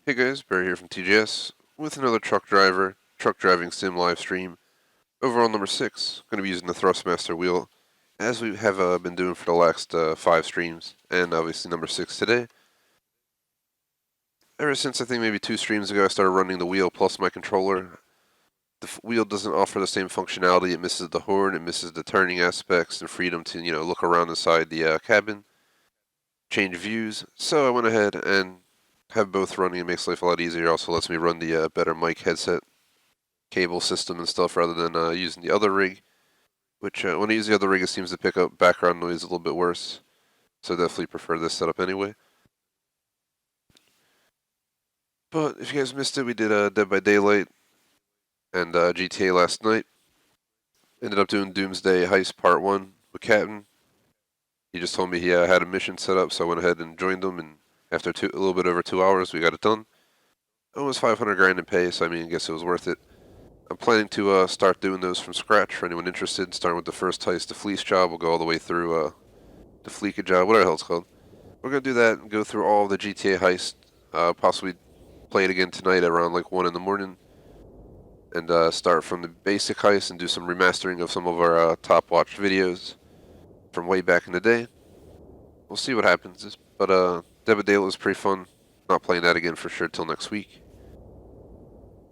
Hey guys, Barry here from TGS with another truck driving sim live stream. Overall number 6, going to be using the Thrustmaster wheel as we have been doing for the last 5 streams, and obviously number 6 today. Ever since I think maybe 2 streams ago I started running the wheel plus my controller. The wheel doesn't offer the same functionality. It misses the horn, it misses the turning aspects and freedom to look around inside the cabin, change views. So I went ahead and have both running. It makes life a lot easier. It also lets me run the better mic headset cable system and stuff rather than using the other rig, which when I use the other rig it seems to pick up background noise a little bit worse, so I definitely prefer this setup anyway. But if you guys missed it, we did Dead by Daylight and GTA last night. Ended up doing Doomsday Heist Part 1 with Captain. He just told me he had a mission set up, so I went ahead and joined him, and after a little bit over 2 hours we got it done. Almost 500 grand in pay, so I mean I guess it was worth it. I'm planning to start doing those from scratch for anyone interested, starting with the first heist, the Fleece job. We'll go all the way through the Fleeka job, whatever the hell it's called. We're going to do that and go through all the GTA heist, possibly play it again tonight around like 1 in the morning, and start from the basic heist and do some remastering of some of our top watched videos from way back in the day. We'll see what happens, but Dead by Daylight was pretty fun. Not playing that again for sure till next week.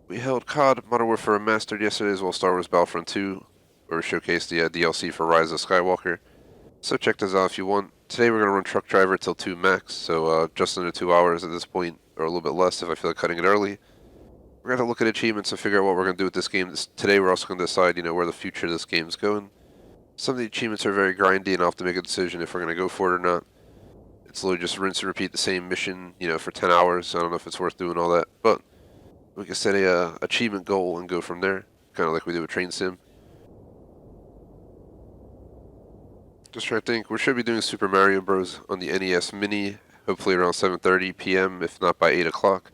We held COD Modern Warfare Remastered yesterday as well as Star Wars Battlefront 2, where we showcased the DLC for Rise of Skywalker. So check those out if you want. Today we're going to run Truck Driver till 2 max, so just under 2 hours at this point, or a little bit less if I feel like cutting it early. We're going to look at achievements and figure out what we're going to do with this game. Today we're also going to decide, where the future of this game is going. Some of the achievements are very grindy and I'll have to make a decision if we're going to go for it or not. It's literally just rinse and repeat the same mission, for 10 hours. I don't know if it's worth doing all that, but we can set a achievement goal and go from there, kind of like we did with Train Sim. Just trying to think, we should be doing Super Mario Bros. On the NES Mini, hopefully around 7:30 p.m., if not by 8 o'clock,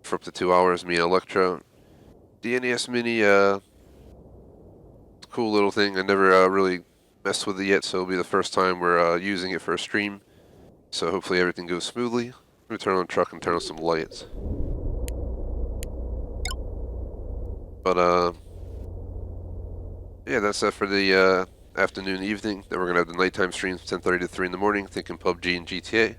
for up to 2 hours, me and Electro. The NES Mini, cool little thing. I never really messed with it yet, so it'll be the first time we're using it for a stream. So hopefully everything goes smoothly. Let me turn on the truck and turn on some lights. But yeah, that's it for the afternoon, evening. Then we're gonna have the nighttime streams, 10:30 to 3 in the morning, thinking PUBG and GTA.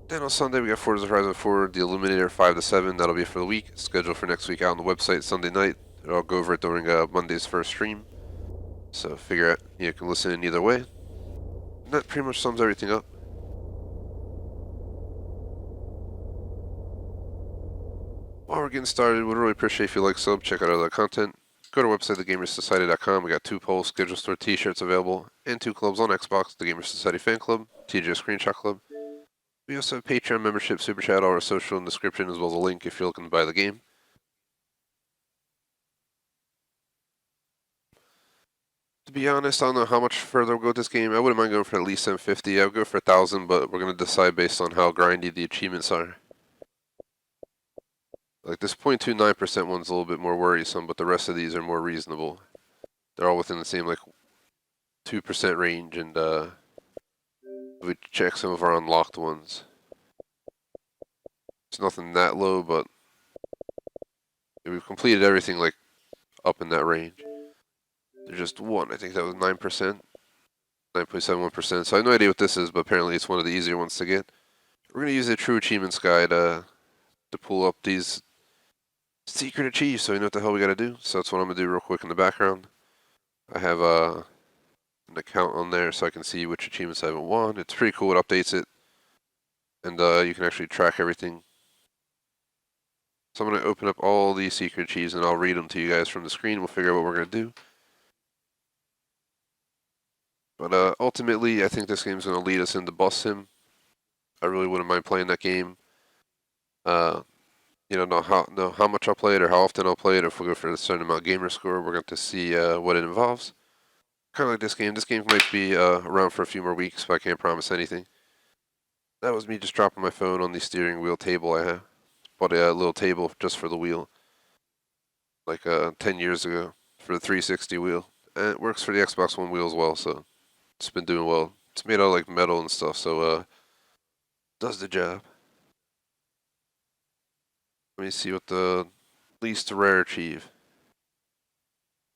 Then on Sunday we got Forza Horizon 4, the Illuminator 5 to 7. That'll be for the week. Scheduled for next week out on the website Sunday night. I'll go over it during Monday's first stream. So figure out you can listen in either way. And that pretty much sums everything up. While we're getting started, we'd really appreciate if you like, sub, check out other content. Go to our website, thegamersociety.com. We got 2 polls, schedule store t-shirts available, and 2 clubs on Xbox, the Gamers Society Fan Club, TGS Screenshot Club. We also have Patreon membership, Superchat, all our social in the description, as well as a link if you're looking to buy the game. To be honest, I don't know how much further we'll go with this game. I wouldn't mind going for at least 750. I would go for 1,000, but we're going to decide based on how grindy the achievements are. Like this 0.29% one's a little bit more worrisome, but the rest of these are more reasonable. They're all within the same like 2% range, and we check some of our unlocked ones. It's nothing that low, but we've completed everything like up in that range. There's just one, I think that was 9%, 9.71%. So I have no idea what this is, but apparently it's one of the easier ones to get. We're going to use the True Achievements Guide to pull up these secret achieves so we know what the hell we got to do. So that's what I'm going to do real quick in the background. I have an account on there so I can see which achievements I haven't won. It's pretty cool, it updates it. And you can actually track everything. So I'm going to open up all these secret achieves and I'll read them to you guys from the screen. We'll figure out what we're going to do. But ultimately, I think this game's going to lead us into Bus Sim. I really wouldn't mind playing that game. Know how much I'll play it or how often I'll play it. If we go for a certain amount of gamer score, we're going to see what it involves. Kind of like this game. This game might be around for a few more weeks, but I can't promise anything. That was me just dropping my phone on the steering wheel table I have. Bought a little table just for the wheel, like 10 years ago, for the 360 wheel. And it works for the Xbox One wheel as well, so it's been doing well. It's made out of like metal and stuff, so does the job. Let me see what the least rare achieve.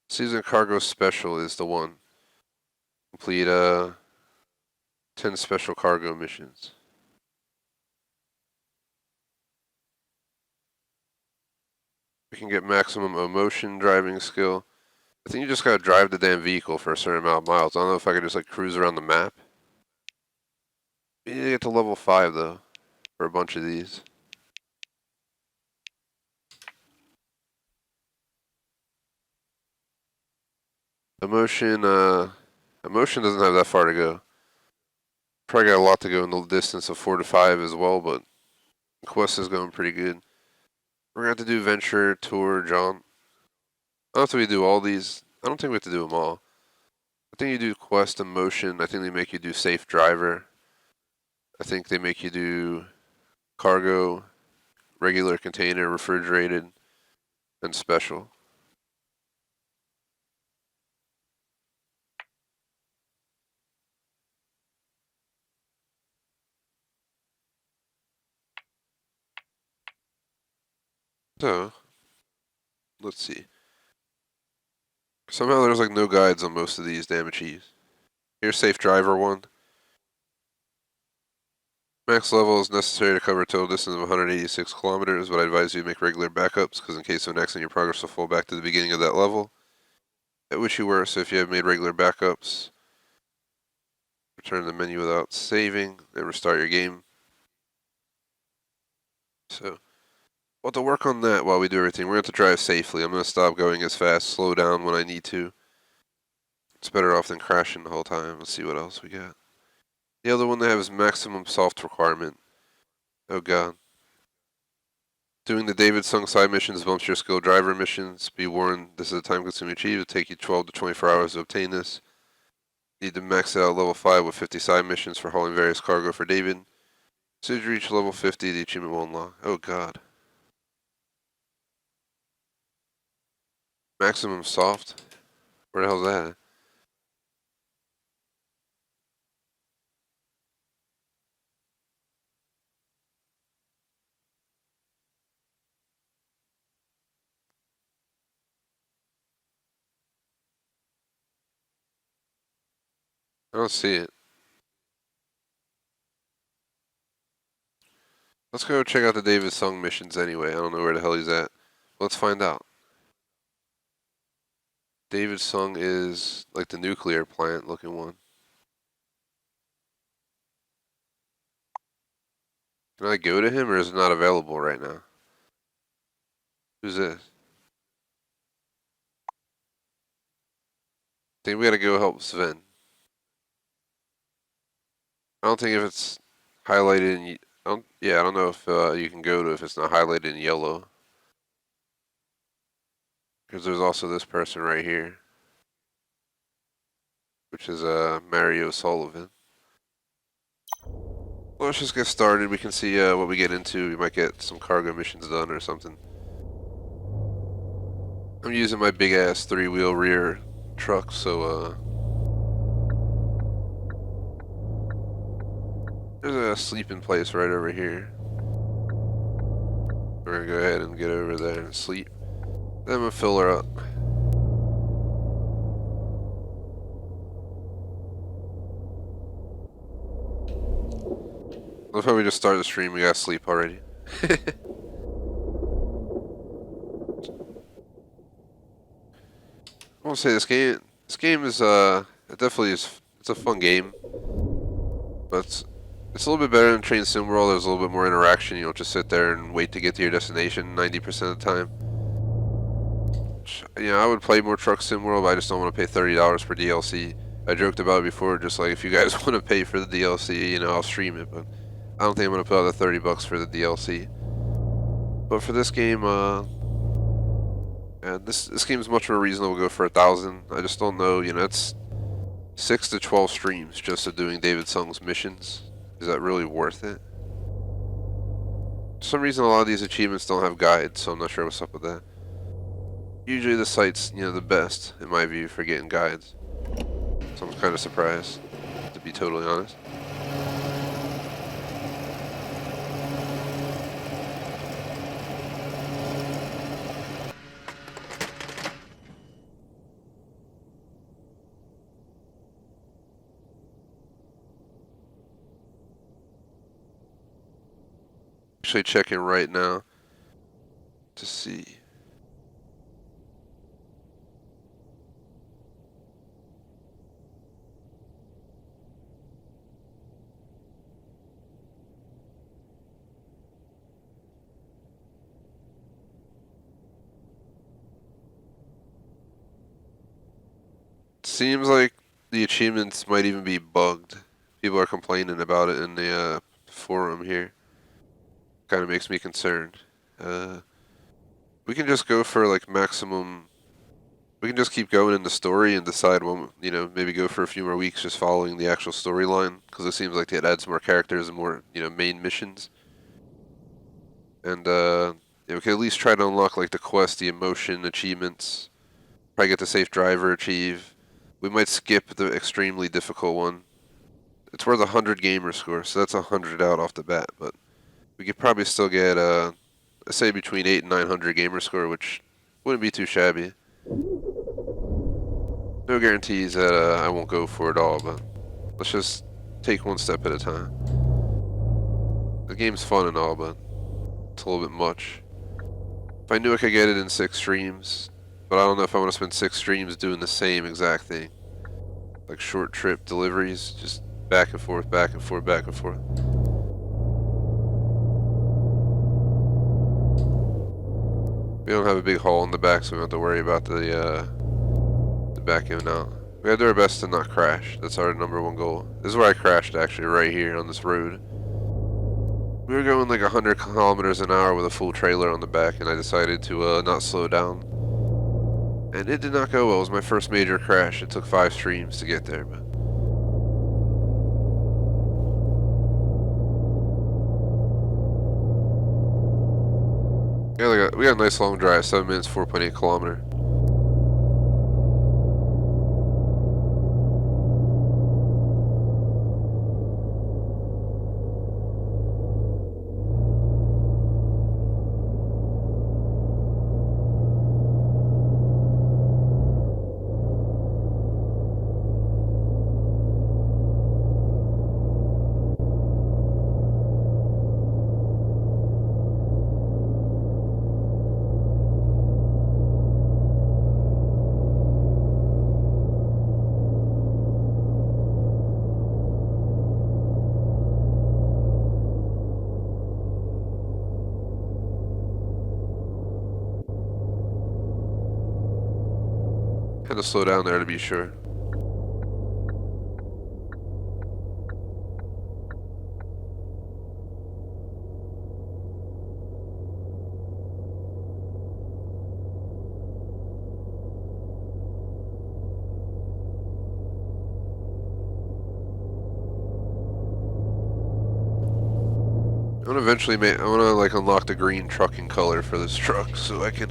Season Cargo Special is the one. Complete 10 special cargo missions. We can get maximum emotion driving skill. I think you just gotta drive the damn vehicle for a certain amount of miles. I don't know if I could just like cruise around the map. You need to get to level 5 though, for a bunch of these. Emotion doesn't have that far to go. Probably got a lot to go in the distance of 4 to 5 as well, but Quest is going pretty good. We're gonna have to do Venture, Tour, Jaunt. I don't know if we do all these. I don't think we have to do them all. I think you do Quest and Motion. I think they make you do Safe Driver. I think they make you do Cargo, regular container, refrigerated, and special. So, let's see. Somehow there's like no guides on most of these damn achieves. Here's Safe Driver 1. Max level is necessary to cover a total distance of 186 kilometers, but I advise you to make regular backups, because in case of an accident, your progress will fall back to the beginning of that level at which you were. So if you have made regular backups, return to the menu without saving, and restart your game. So we'll have to work on that while we do everything. We're going to have to drive safely. I'm going to stop going as fast, slow down when I need to. It's better off than crashing the whole time. Let's see what else we got. The other one they have is maximum soft requirement. Oh god. Doing the David Sung side missions bumps your skill driver missions. Be warned, this is a time-consuming achieve. It'll take you 12 to 24 hours to obtain this. Need to max it out level 5 with 50 side missions for hauling various cargo for David. As soon as you reach level 50, the achievement will unlock. Oh god. Maximum soft? Where the hell's that? I don't see it. Let's go check out the David Sung missions anyway. I don't know where the hell he's at. Let's find out. David Sung is like the nuclear plant looking one. Can I go to him or is it not available right now? Who's this? I think we gotta go help Sven. I don't think if it's highlighted in, I don't know if you can go to if it's not highlighted in yellow. Because there's also this person right here, which is Mario Sullivan. Well, let's just get started. We can see what we get into. We might get some cargo missions done or something. I'm using my big ass 3-wheel rear truck, so there's a sleeping place right over here. We're gonna go ahead and get over there and sleep. Then I'm gonna fill her up. Love how we just started the stream, we got sleep already. I won't say this game is it definitely is, it's a fun game. But it's a little bit better than Train Sim World. There's a little bit more interaction. You don't just sit there and wait to get to your destination 90% of the time. You know, I would play more Truck Sim World, but I just don't want to pay $30 for DLC. I joked about it before, just like if you guys want to pay for the DLC, you know, I'll stream it, but I don't think I'm gonna put out the 30 bucks for the DLC. But for this game, this game is much more reasonable to go for 1,000. I just don't know, you know, it's 6 to 12 streams just of doing David Sung's missions. Is that really worth it? For some reason, a lot of these achievements don't have guides, so I'm not sure what's up with that. Usually the site's, you know, the best, in my view, for getting guides. So I'm kind of surprised, to be totally honest. actually checking right now to see. Seems like the achievements might even be bugged. People are complaining about it in the forum here. Kind of makes me concerned. We can just go for like maximum. We can just keep going in the story and decide when, maybe go for a few more weeks just following the actual storyline, because it seems like it adds more characters and more, main missions. And we can at least try to unlock like the quest, the emotion, achievements. Probably get the safe driver achieve. We might skip the extremely difficult one. It's worth 100 gamer score, so that's 100 out off the bat. But we could probably still get, say, between 8 and 900 gamer score, which wouldn't be too shabby. No guarantees that I won't go for it all, but let's just take one step at a time. The game's fun and all, but it's a little bit much. If I knew I could get it in 6 streams, but I don't know if I want to spend 6 streams doing the same exact thing. Like short trip deliveries, just back and forth, back and forth, back and forth. We don't have a big hole in the back, so we don't have to worry about the back end now. We gotta do our best to not crash. That's our #1 goal. This is where I crashed, actually, right here on this road. We were going like 100 kilometers an hour with a full trailer on the back, and I decided to not slow down. And it did not go well. It was my first major crash. It took 5 streams to get there, but yeah, we got a nice long drive, 7 minutes, 4.8 kilometer. Had to slow down there to be sure. I want to like unlock the green trucking color for this truck so I can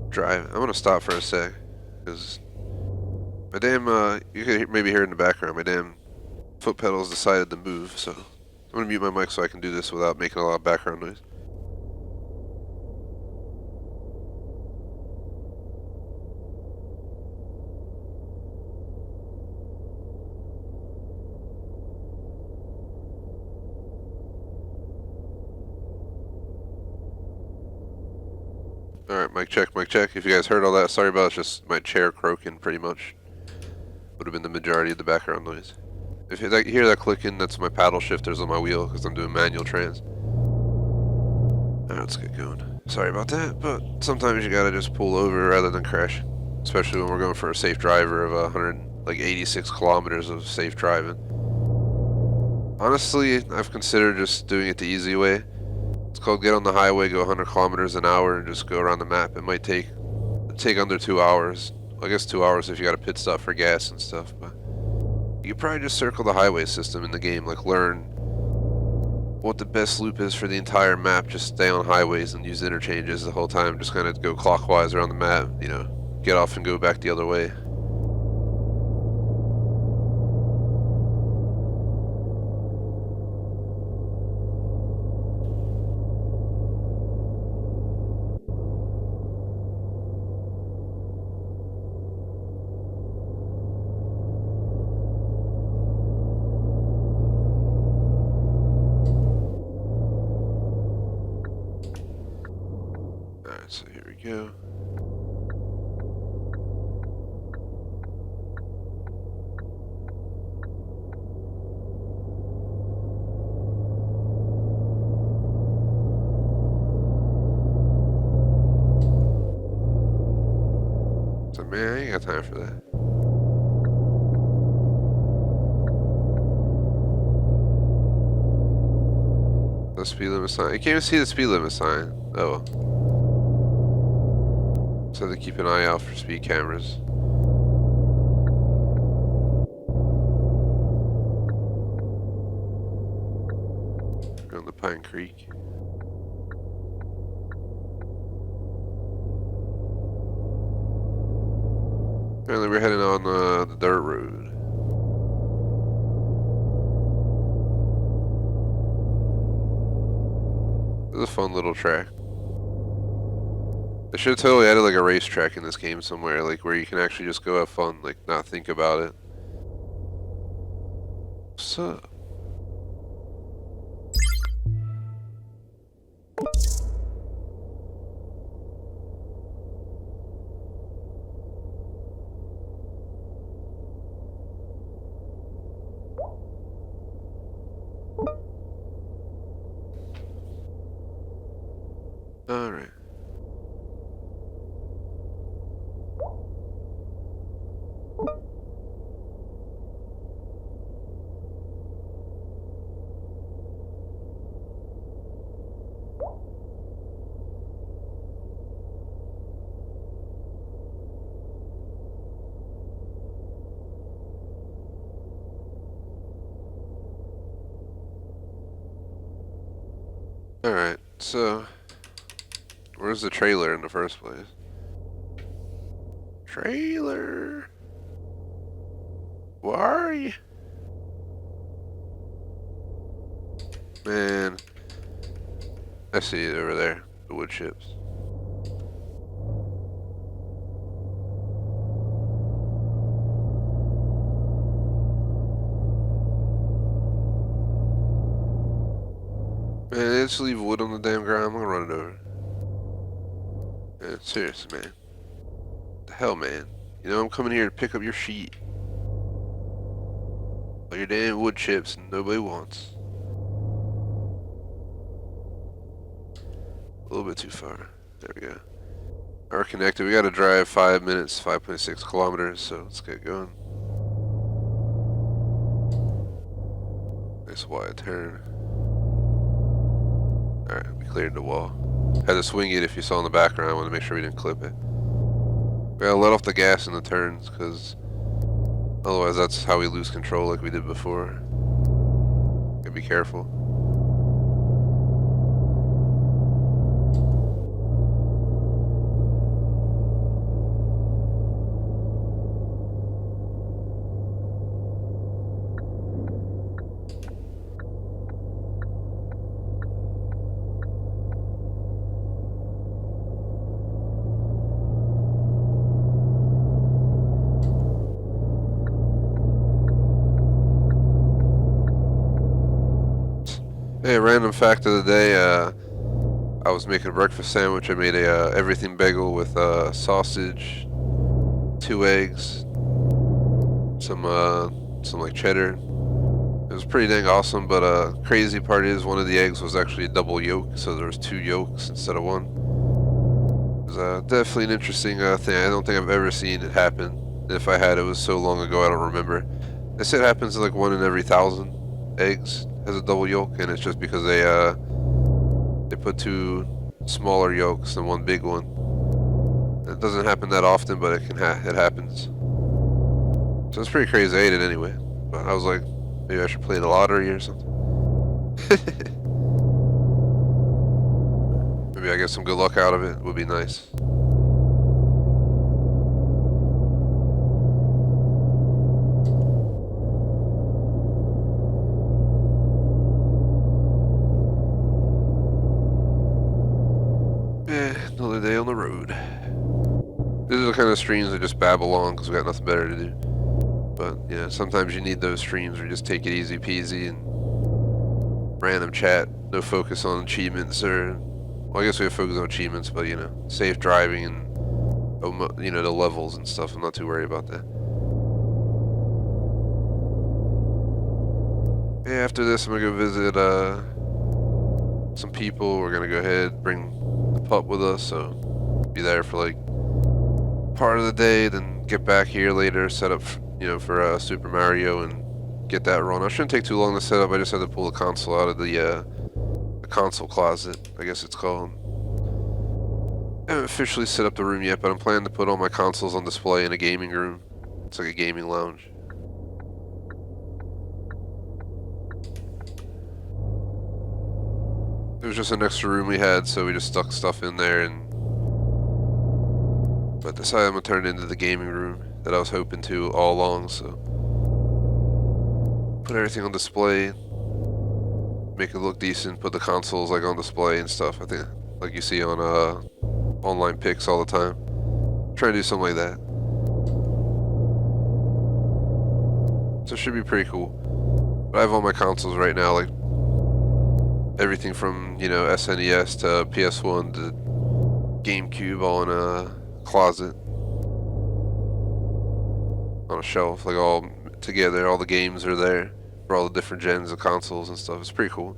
drive. I want to stop for a sec because my damn you can maybe hear in the background my damn foot pedals decided to move. So I'm gonna mute my mic so I can do this without making a lot of background noise. Alright, mic check, mic check. If you guys heard all that, sorry about it. It's just my chair croaking pretty much. Would have been the majority of the background noise. If you hear that clicking, that's my paddle shifters on my wheel because I'm doing manual trans. Alright, let's get going. Sorry about that, but sometimes you gotta just pull over rather than crash. Especially when we're going for a safe driver of 186 kilometers of safe driving. Honestly, I've considered just doing it the easy way. It's called get on the highway, go 100 kilometers an hour, and just go around the map. It might take under 2 hours. I guess 2 hours if you got a pit stop for gas and stuff. But you could probably just circle the highway system in the game, like learn what the best loop is for the entire map. Just stay on highways and use interchanges the whole time. Just kind of go clockwise around the map. Get off and go back the other way. go. So man, I ain't got time for that. The speed limit sign. You can't even see the speed limit sign. Oh. So they keep an eye out for speed cameras. Going to Pine Creek. Apparently we're heading on the dirt road. This is a fun little track. They should have totally added like a racetrack in this game somewhere, like where you can actually just go have fun, like not think about it. What's up? Alright. Alright, so where's the trailer in the first place? Trailer! Where are you? Man, I see it over there, the wood chips. Man, they just leave wood on the damn ground. I'm gonna run it over. Man, seriously, man. What the hell, man? You know I'm coming here to pick up your sheet. All your damn wood chips and nobody wants. A little bit too far. There we go. We're connected. We gotta drive 5 minutes, 5.6 kilometers, so let's get going. Nice wide turn. Alright, we cleared the wall. Had to swing it if you saw in the background. I wanted to make sure we didn't clip it. We gotta let off the gas in the turns, because otherwise that's how we lose control like we did before. Gotta be careful. Hey, random fact of the day, I was making a breakfast sandwich. I made a everything bagel with sausage, 2 eggs, some like cheddar. It was pretty dang awesome, but crazy part is one of the eggs was actually a double yolk, so there was 2 yolks instead of 1. It was definitely an interesting thing. I don't think I've ever seen it happen. If I had, it was so long ago I don't remember. They say it happens to like 1 in every 1,000 eggs has a double yolk, and it's just because they put 2 smaller yolks and 1 big one. It doesn't happen that often, but it happens. So it's pretty crazy. I ate it anyway, but I was like, maybe I should play the lottery or something. Maybe I get some good luck out of it. Would be nice. Another day on the road. These are the kind of streams I just babble on because we got nothing better to do. But yeah, sometimes you need those streams where you just take it easy peasy and random chat, no focus on achievements or Well, I guess we have focus on achievements, but safe driving and the levels and stuff. I'm not too worried about that. Yeah, after this, I'm gonna go visit some people. We're gonna go ahead bring the pup with us, so be there for like part of the day, then get back here later, set up for Super Mario and get that run. It shouldn't take too long to set up. I just had to pull the console out of the console closet, I guess it's called. I haven't officially set up the room yet, but I'm planning to put all my consoles on display in a gaming room. It's like a gaming lounge. It was just an extra room we had, so we just stuck stuff in there, but decided I'm gonna turn it into the gaming room that I was hoping to all along. So put everything on display, make it look decent, put the consoles like on display and stuff. I think like you see on online pics all the time. Try to do something like that. So it should be pretty cool. But I have all my consoles right now, like everything from SNES to PS1 to GameCube, all in a closet on a shelf, like all together. All the games are there for all the different gens of consoles and stuff. It's pretty cool.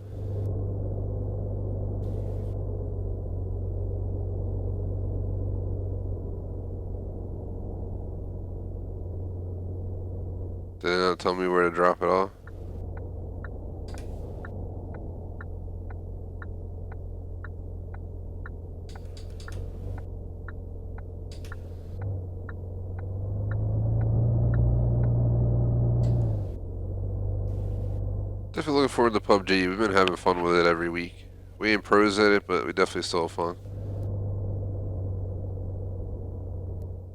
Did it not tell me where to drop it off? Definitely looking forward to PUBG. We've been having fun with it every week. We ain't pros at it, but we definitely still have fun.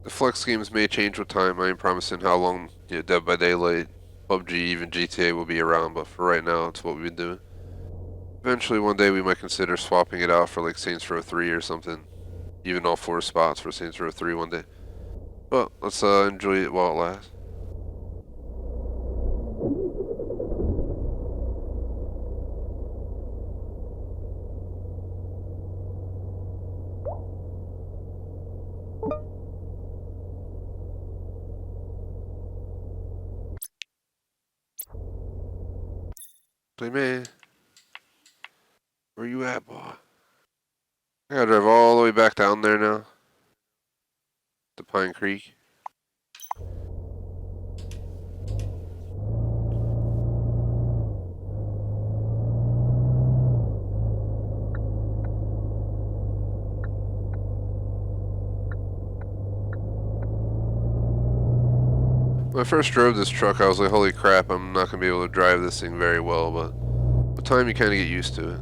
The flex games may change with time. I ain't promising how long Dead by Daylight, PUBG, even GTA will be around, but for right now, it's what we've been doing. Eventually, one day, we might consider swapping it out for like Saints Row 3 or something. Even all 4 spots for Saints Row 3 one day. But let's enjoy it while it lasts. Play man. Where you at, boy? I gotta drive all the way back down there now. To Pine Creek. When I first drove this truck, I was like, holy crap, I'm not gonna be able to drive this thing very well, but with time you kinda get used to it.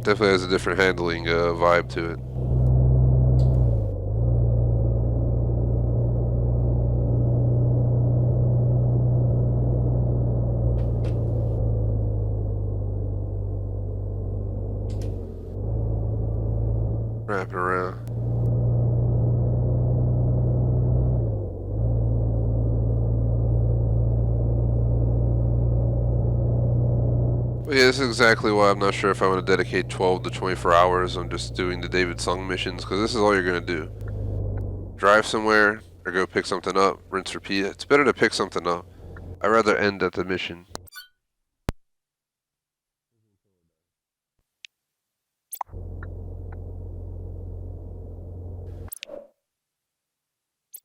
Definitely has a different handling vibe to it. Wrap it around. But yeah, this is exactly why I'm not sure if I want to dedicate 12 to 24 hours on just doing the David Sung missions, because this is all you're going to do. Drive somewhere, or go pick something up, rinse, repeat. It's better to pick something up. I'd rather end at the mission.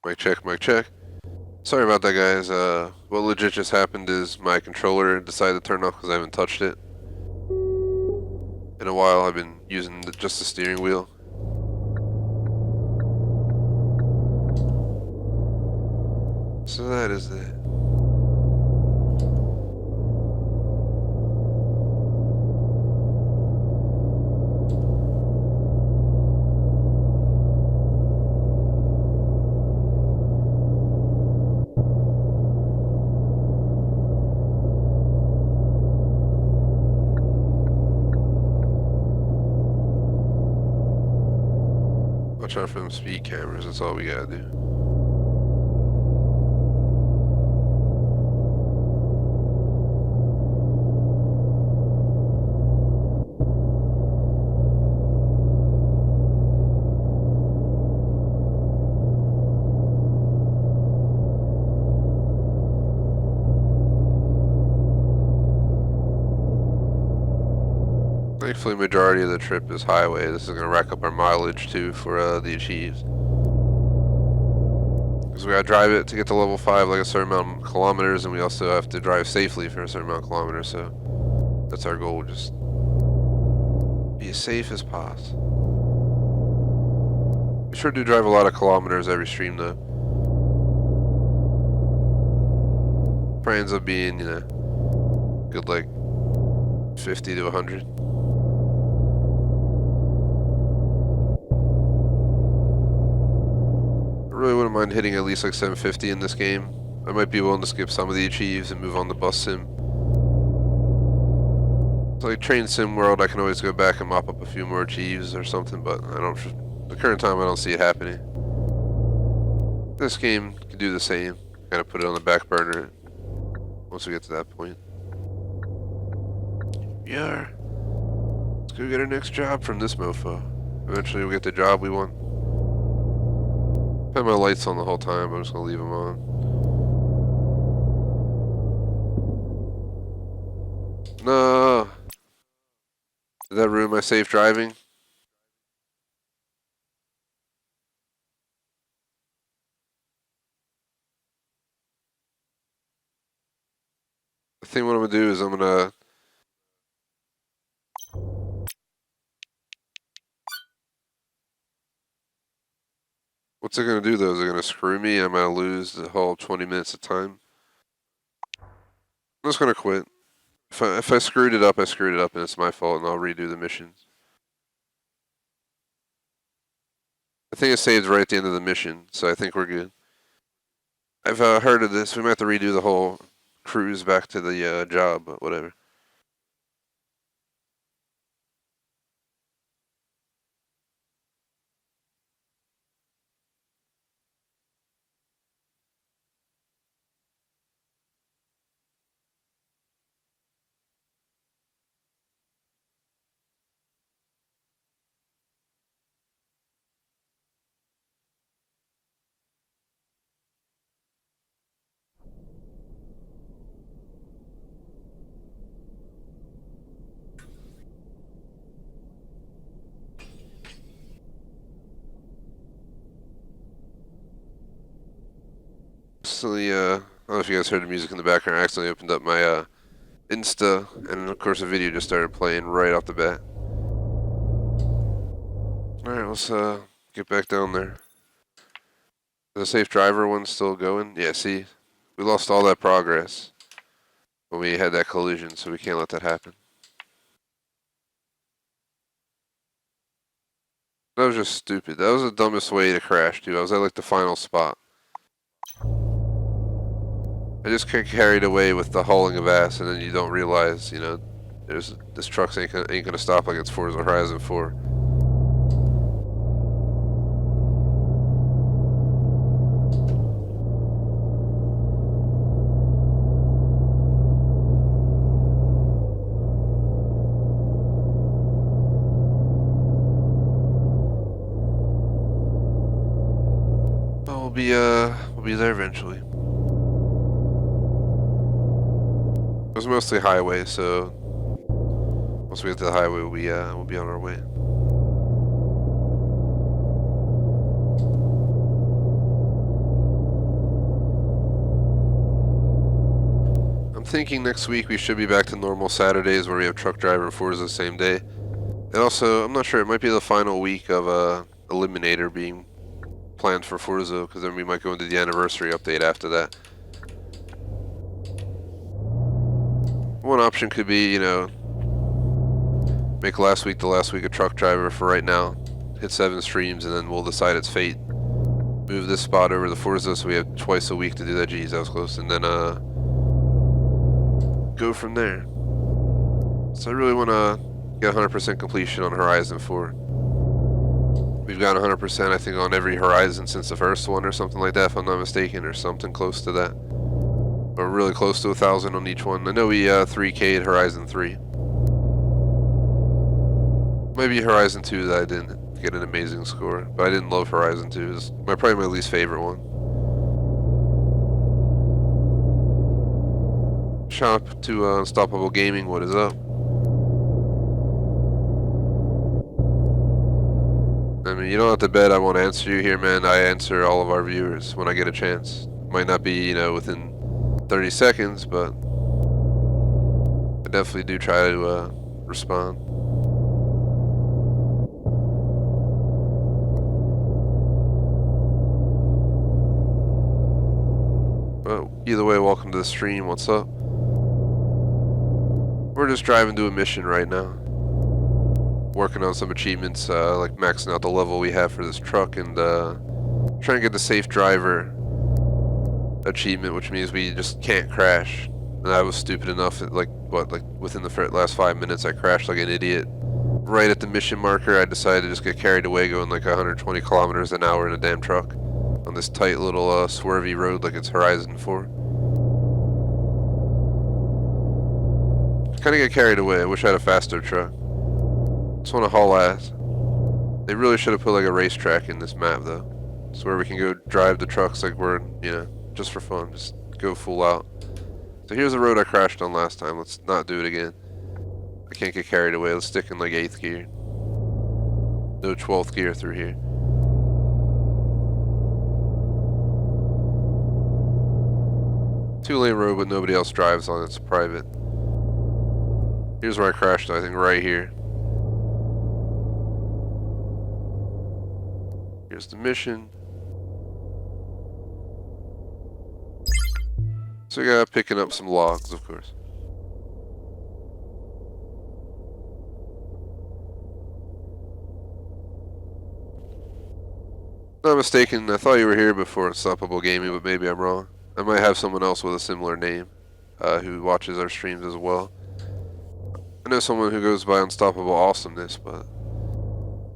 Mic check, mic check. Sorry about that, guys. What legit just happened is my controller decided to turn off because I haven't touched it in a while. I've been using just the steering wheel. So that is that. Watch out for them speed cameras, that's all we gotta do. Thankfully, majority of the trip is highway. This is going to rack up our mileage too for the achieves. Because we got to drive it to get to level 5 like a certain amount of kilometers, and we also have to drive safely for a certain amount of kilometers, so that's our goal, just be as safe as possible. We sure do drive a lot of kilometers every stream though. Probably ends up being, you know, good like 50 to 100. I really wouldn't mind hitting at least like 750 in this game. I might be willing to skip some of the achieves and move on to bus sim. So like train sim world, I can always go back and mop up a few more achieves or something, but I don't. The current time, I don't see it happening. This game can do the same. Kind of put it on the back burner once we get to that point. Yeah. Let's go get our next job from this mofo. Eventually we'll get the job we want. I have my lights on the whole time. I'm just gonna leave them on. No. Did that ruin my safe driving? I think what I'm gonna do is I'm gonna. What's it gonna do though? Is it gonna screw me? I'm gonna lose the whole 20 minutes of time. I'm just gonna quit. If I screwed it up, I screwed it up, and it's my fault, and I'll redo the missions. I think it saves right at the end of the mission, so I think we're good. I've heard of this. We might have to redo the whole cruise back to the job, but whatever. So I don't know if you guys heard the music in the background. I accidentally opened up my Insta, and of course a video just started playing right off the bat. Alright, let's get back down there. The safe driver one still going? Yeah, see? We lost all that progress when we had that collision, so we can't let that happen. That was just stupid. That was the dumbest way to crash, too. I was at like the final spot. I just get carried away with the hauling of ass, and then you don't realize, you know, this truck ain't gonna stop like it's Forza Horizon 4. But we'll be there eventually. It was mostly highway, so once we get to the highway, we'll be on our way. I'm thinking next week we should be back to normal Saturdays where we have truck driver and Forza the same day. And also, I'm not sure, it might be the final week of Eliminator being planned for Forza, because then we might go into the anniversary update after that. One option could be, you know, make last week the last week of truck driver for right now, hit 7 streams, and then we'll decide its fate. Move this spot over to Forza so we have twice a week to do that. Geez, that was close. And then go from there. So I really want to get 100% completion on Horizon 4. We've got 100%, I think, on every Horizon since the first one or something like that, if I'm not mistaken, or something close to that. Or really close to 1,000 on each one. I know we 3K'd Horizon 3. Maybe Horizon 2 that I didn't get an amazing score, but I didn't love Horizon 2. It's probably my least favorite one. Shout out to Unstoppable Gaming, what is up? You don't have to bet I won't answer you here, man. I answer all of our viewers when I get a chance. Might not be, within 30 seconds, but I definitely do try to respond. But either way, welcome to the stream. What's up? We're just driving to a mission right now. Working on some achievements, like maxing out the level we have for this truck and trying to get the safe driver achievement, which means we just can't crash. And I was stupid enough, like within the last 5 minutes, I crashed like an idiot. Right at the mission marker, I decided to just get carried away going like 120 kilometers an hour in a damn truck on this tight little swervy road like it's Horizon 4. Kind of get carried away. I wish I had a faster truck. Just want to haul ass. They really should have put like a racetrack in this map though. So where we can go drive the trucks like we're, just for fun. Just go full out. So here's the road I crashed on last time. Let's not do it again. I can't get carried away. Let's stick in like 8th gear. No 12th gear through here. Two-lane road, but nobody else drives on it. It's private. Here's where I crashed, I think, right here. Here's the mission. So we got picking up some logs, of course. Not mistaken, I thought you were here before Unstoppable Gaming, but maybe I'm wrong. I might have someone else with a similar name who watches our streams as well. I know someone who goes by Unstoppable Awesomeness, but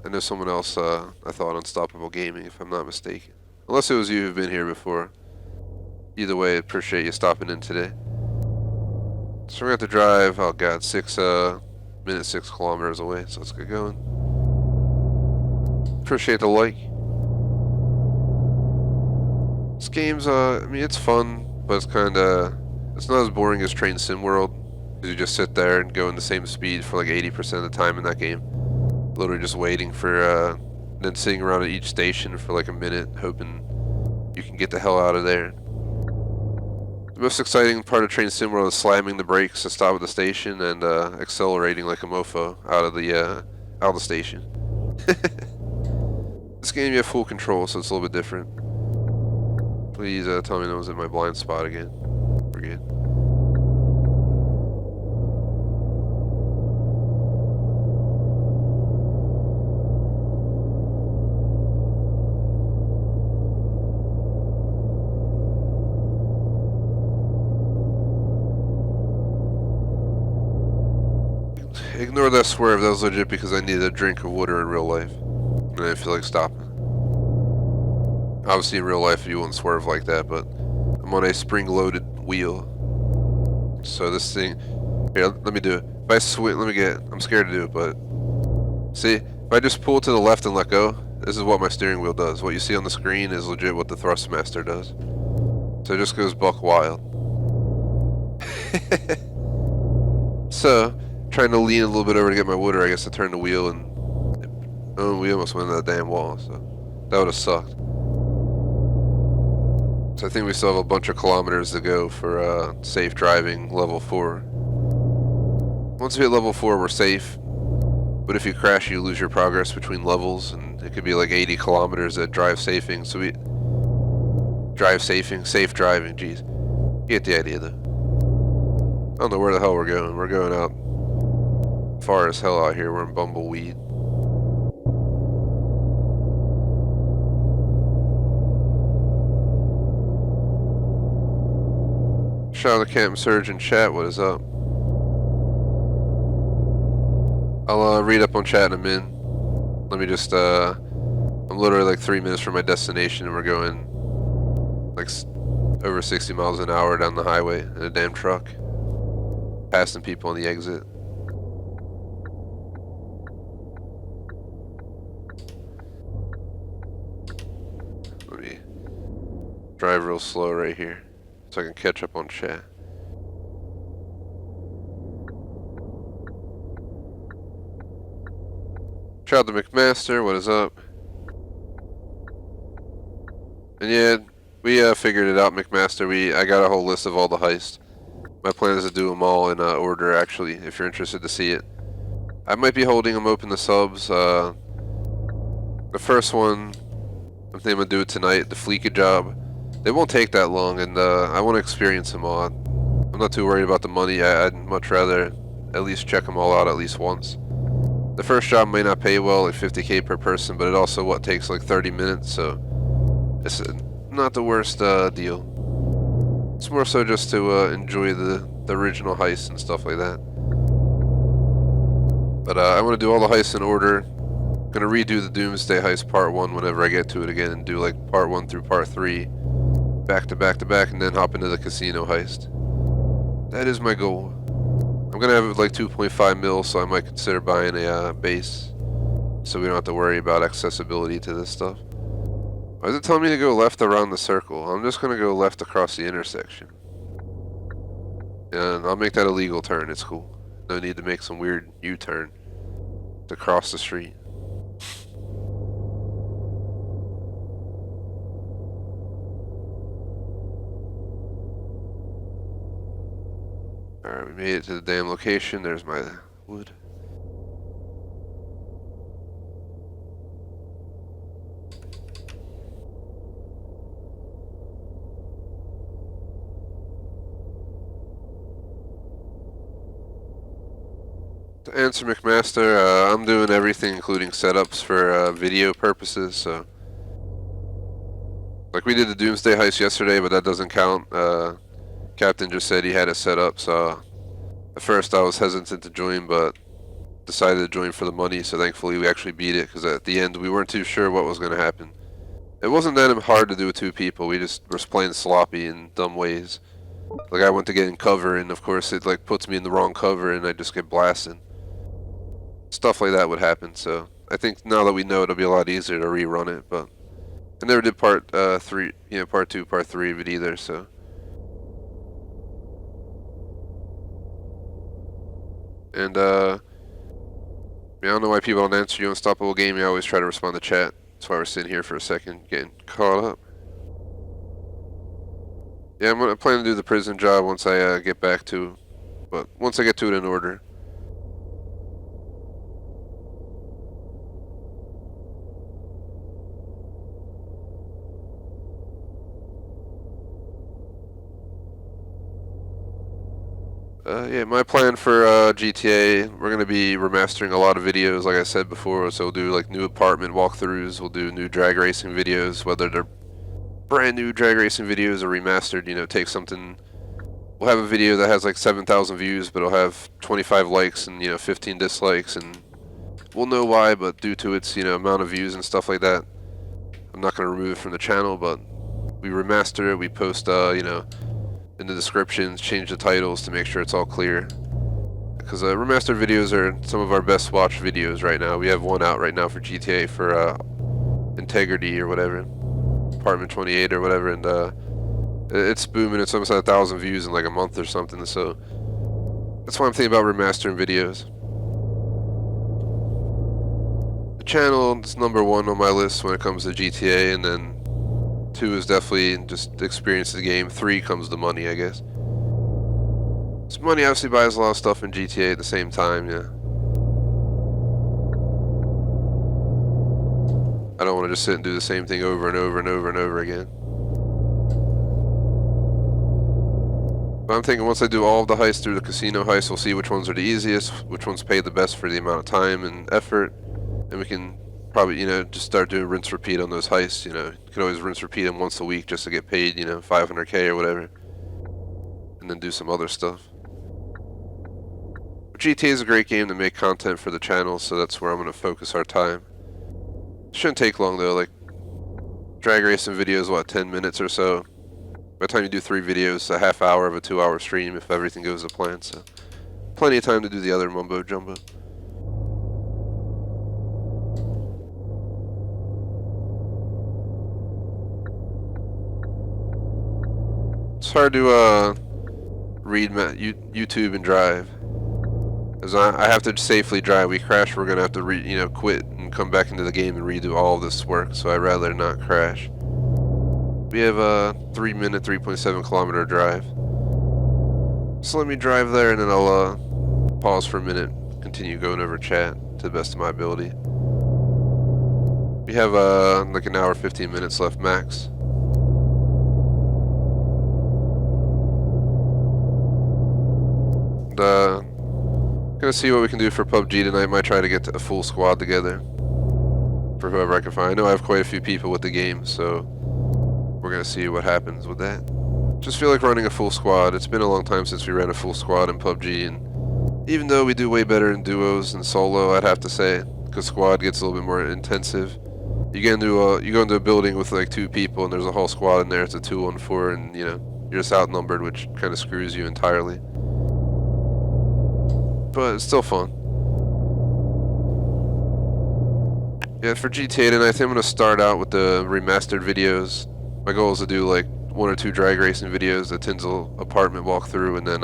I know someone else I thought Unstoppable Gaming, if I'm not mistaken. Unless it was you who've been here before. Either way, I appreciate you stopping in today. So we're going to have to drive, oh god, 6 kilometers away, so let's get going. Appreciate the like. This game's, I mean, it's fun, but it's it's not as boring as Train Sim World. You just sit there and go in the same speed for like 80% of the time in that game. Literally just waiting for, then sitting around at each station for like a minute, hoping you can get the hell out of there. The most exciting part of Train Sim World is slamming the brakes to stop at the station and accelerating like a mofo out of the station. This game you have full control, so it's a little bit different. Please tell me no one's in my blind spot again. We're good. Ignore that swerve, that was legit because I needed a drink of water in real life. And I didn't feel like stopping. Obviously in real life you wouldn't swerve like that, but I'm on a spring-loaded wheel. So this thing, here, let me do it. If I swing, I'm scared to do it, but see, if I just pull to the left and let go, this is what my steering wheel does. What you see on the screen is legit what the Thrustmaster does. So it just goes buck wild. So, trying to lean a little bit over to get my water, I guess I turned the wheel and we almost went into that damn wall, so that would have sucked. So I think we still have a bunch of kilometers to go for safe driving level 4. Once we hit level 4, we're safe. But if you crash, you lose your progress between levels, and it could be like 80 kilometers at drive safing. So safe driving, jeez. You get the idea though. I don't know where the hell we're going. We're going out far as hell out here. We're in Bumbleweed. Shout out to Camp Surgeon chat, what is up? I'll read up on chat in a minute. Let me just, I'm literally like 3 minutes from my destination and we're going like over 60 miles an hour down the highway in a damn truck. Passing people on the exit. Let me drive real slow right here so I can catch up on chat. Shout out to McMaster, what is up? And yeah, we figured it out, McMaster. I got a whole list of all the heists. My plan is to do them all in order, actually, if you're interested to see it. I might be holding them open to subs. The first one, I'm thinking I'm going to do it tonight, the Fleeka job. They won't take that long, and I want to experience them all. I'm not too worried about the money. I'd much rather at least check them all out at least once. The first job may not pay well, like 50k per person, but it also takes like 30 minutes, so it's not the worst deal. It's more so just to enjoy the original heists and stuff like that. But I want to do all the heists in order. I'm gonna redo the Doomsday heist part 1 whenever I get to it again, and do like part 1 through part 3 back to back to back, and then hop into the casino heist. That is my goal. I'm gonna have like 2.5 mil, so I might consider buying a base, so we don't have to worry about accessibility to this stuff. Why is it telling me to go left around the circle? I'm just gonna go left across the intersection. And I'll make that a legal turn, it's cool. No need to make some weird U-turn to cross the street. Alright, we made it to the damn location. There's my wood. To answer McMaster, I'm doing everything including setups for video purposes, so like we did the Doomsday heist yesterday, but that doesn't count. Captain just said he had it set up, so at first I was hesitant to join, but decided to join for the money, so thankfully we actually beat it, because at the end we weren't too sure what was going to happen. It wasn't that hard to do with 2 people, we just were playing sloppy in dumb ways. Like I went to get in cover, and of course it like puts me in the wrong cover, and I just get blasted. Stuff like that would happen, so I think now that we know, it'll be a lot easier to rerun it, but I never did part 3, part 2, part 3 of it either, so. And I don't know why people don't answer you. Unstoppable Gaming, I always try to respond to chat. That's why we're sitting here for a second, getting caught up. Yeah, I'm planning to do the prison job once I get back to, but once I get to it in order. Yeah, my plan for GTA, we're going to be remastering a lot of videos, like I said before, so we'll do like new apartment walkthroughs, we'll do new drag racing videos, whether they're brand new drag racing videos or remastered, take something, we'll have a video that has like 7,000 views, but it'll have 25 likes and, 15 dislikes, and we'll know why, but due to its, amount of views and stuff like that, I'm not going to remove it from the channel, but we remaster it, we post, in the descriptions, change the titles to make sure it's all clear. Because remastered videos are some of our best watched videos right now. We have one out right now for GTA for Integrity or whatever, Apartment 28 or whatever, and it's booming. It's almost at 1,000 views in like a month or something. So that's why I'm thinking about remastering videos. The channel is number 1 on my list when it comes to GTA, and then 2 is definitely just experience the game. 3 comes the money, I guess. So money obviously buys a lot of stuff in GTA at the same time, yeah. I don't want to just sit and do the same thing over and over and over and over again. But I'm thinking once I do all of the heists through the casino heist, we'll see which ones are the easiest, which ones pay the best for the amount of time and effort, and we can probably, just start doing rinse repeat on those heists, You can always rinse repeat them once a week just to get paid, 500k or whatever. And then do some other stuff. But GTA is a great game to make content for the channel, so that's where I'm going to focus our time. It shouldn't take long though, like drag racing videos, 10 minutes or so. By the time you do 3 videos, a half hour of a 2-hour stream if everything goes to plan, so plenty of time to do the other mumbo jumbo. It's hard to read YouTube and drive, because I have to safely drive. We crash, we're gonna have to quit and come back into the game and redo all this work. So I'd rather not crash. We have a 3-minute, 3.7 kilometer drive. So let me drive there and then I'll pause for a minute, continue going over chat to the best of my ability. We have like an hour, 15 minutes left max. And, gonna see what we can do for PUBG tonight. Might try to get a full squad together for whoever I can find. I know I have quite a few people with the game, so we're gonna see what happens with that. Just feel like running a full squad. It's been a long time since we ran a full squad in PUBG, and even though we do way better in duos and solo, I'd have to say, because squad gets a little bit more intensive. You go into a building with like 2 people and there's a whole squad in there. It's a 2-on-4, and you know you're just outnumbered, which kind of screws you entirely. But it's still fun. Yeah, for GTA tonight, I think I'm gonna start out with the remastered videos. My goal is to do like 1 or 2 drag racing videos, the Tinsel apartment walkthrough, and then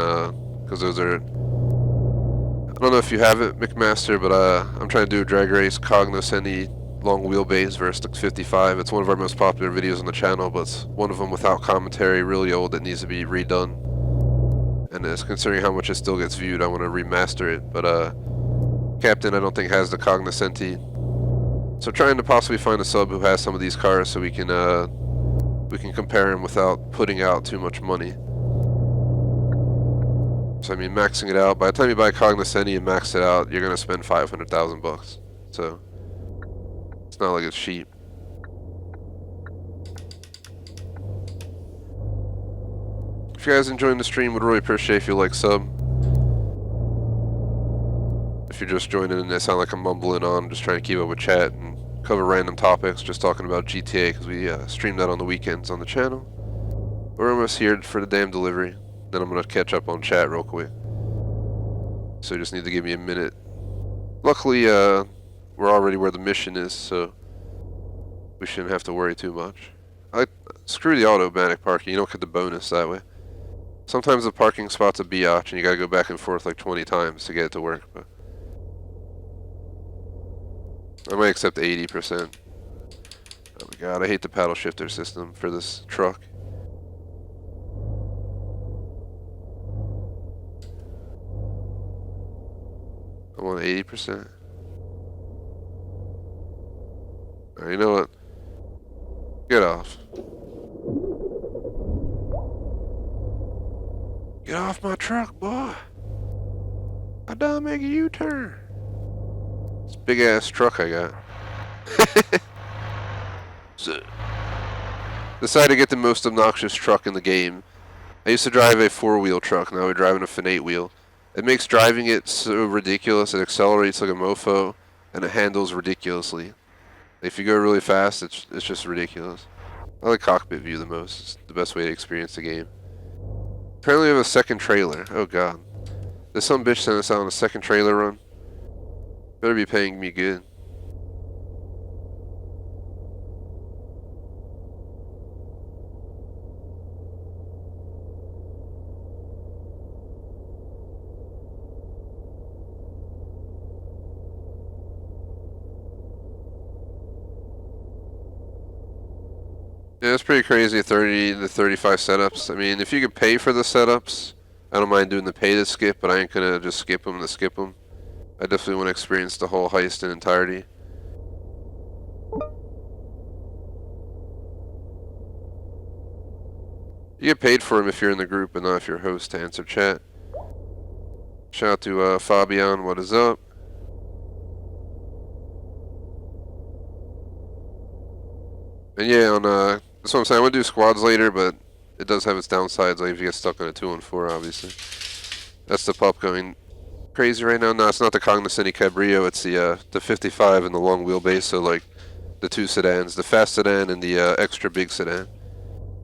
because those are, I don't know if you have it, McMaster, but I'm trying to do a drag race Cognoscenti long wheelbase versus 55. It's one of our most popular videos on the channel, but it's one of them without commentary, really old, that needs to be redone. And considering how much it still gets viewed, I want to remaster it. But Captain, I don't think, has the Cognoscenti, so trying to possibly find a sub who has some of these cars so we can compare them without putting out too much money. So I mean, maxing it out. By the time you buy Cognoscenti and max it out, you're gonna spend 500,000 bucks. So it's not like it's cheap. If you guys enjoying the stream, would really appreciate if you like sub. If you're just joining and it sound like I'm mumbling on, I'm just trying to keep up with chat and cover random topics, just talking about GTA because we stream that on the weekends on the channel. We're almost here for the damn delivery. Then I'm gonna catch up on chat real quick. So you just need to give me a minute. Luckily, we're already where the mission is, so we shouldn't have to worry too much. Screw the automatic parking. You don't get the bonus that way. Sometimes the parking spot's a biatch and you gotta go back and forth like 20 times to get it to work, but I might accept 80%. Oh my god, I hate the paddle shifter system for this truck. I want 80%. Alright, you know what? Get off. Get off my truck, boy. I done make a U-turn. It's a big ass truck I got. So, decided to get the most obnoxious truck in the game. I used to drive a 4-wheel truck, now we're driving a fin 8-wheel. It makes driving it so ridiculous, it accelerates like a mofo, and it handles ridiculously. If you go really fast, it's just ridiculous. I like cockpit view the most. It's the best way to experience the game. Apparently we have a second trailer. Oh god. There's some bitch sent us out on a second trailer run. Better be paying me good. Yeah, it's pretty crazy, 30 to 35 setups. I mean, if you could pay for the setups, I don't mind doing the pay to skip, but I ain't gonna just skip them to skip them. I definitely want to experience the whole heist in entirety. You get paid for them if you're in the group, but not if you're host to answer chat. Shout out to Fabian, what is up? And yeah, on that's what I'm saying. I want to do squads later, but it does have its downsides. Like if you get stuck on a 2-on-4, obviously. That's the pup going crazy right now. No, it's not the Cognoscenti Cabrio. It's the 55 and the long wheelbase. So like the 2 sedans, the fast sedan and the extra big sedan.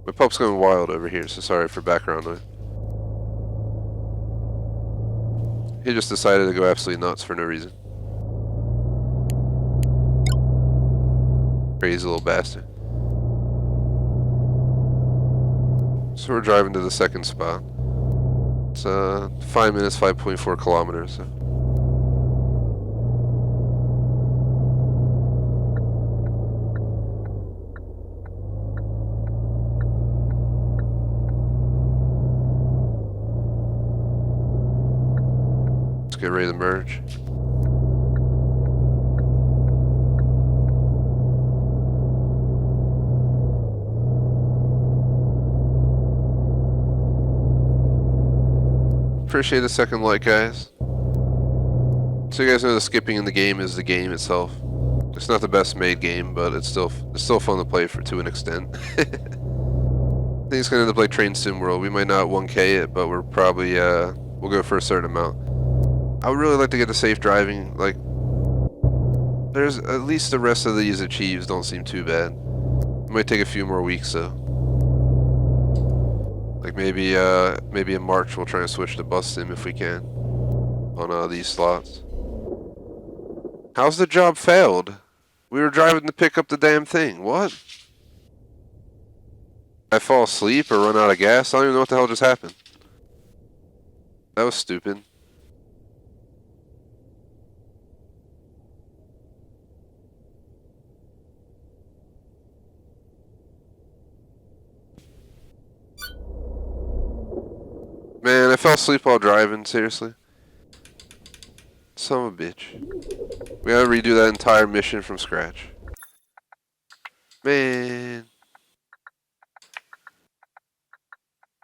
My pup's going wild over here, so sorry for background noise. He just decided to go absolutely nuts for no reason. Crazy little bastard. So we're driving to the second spot. It's 5 minutes, 5.4 kilometers. So. get ready to merge. Appreciate a second like, guys. So you guys know the skipping in the game is the game itself. It's not the best made game, but it's still fun to play to an extent. I think it's gonna end up like Train Sim World. We might not 1K it, but we're probably we'll go for a certain amount. I would really like to get the safe driving. Like, there's at least the rest of these achieves don't seem too bad. It might take a few more weeks though. Like maybe in March we'll try and switch to bus sim if we can on these slots. How's the job failed? We were driving to pick up the damn thing. What? I fall asleep or run out of gas? I don't even know what the hell just happened. That was stupid. Man, I fell asleep while driving, seriously. Son of a bitch. We gotta redo that entire mission from scratch. Man.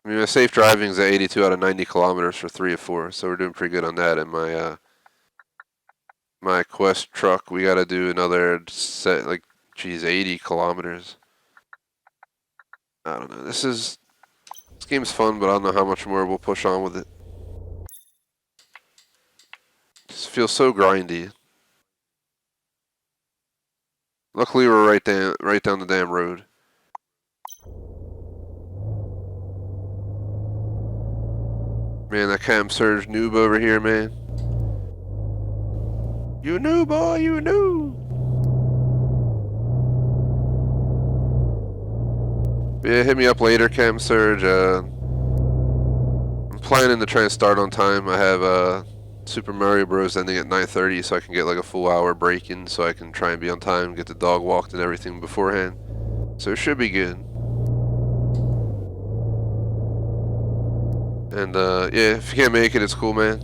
I mean, my safe driving is at 82 out of 90 kilometers for 3 of 4, so we're doing pretty good on that. And my quest truck, we gotta do another set, like, geez, 80 kilometers. I don't know. This game's fun, but I don't know how much more we'll push on with it. Just feels so grindy. Luckily, we're right down the damn road. Man, that Cam Surge noob over here, man. You noob, boy, you noob. Yeah, hit me up later, Cam Surge. I'm planning to try and start on time. I have Super Mario Bros. Ending at 9:30, so I can get like a full hour break in, so I can try and be on time, get the dog walked and everything beforehand. So it should be good. And yeah, if you can't make it, it's cool, man.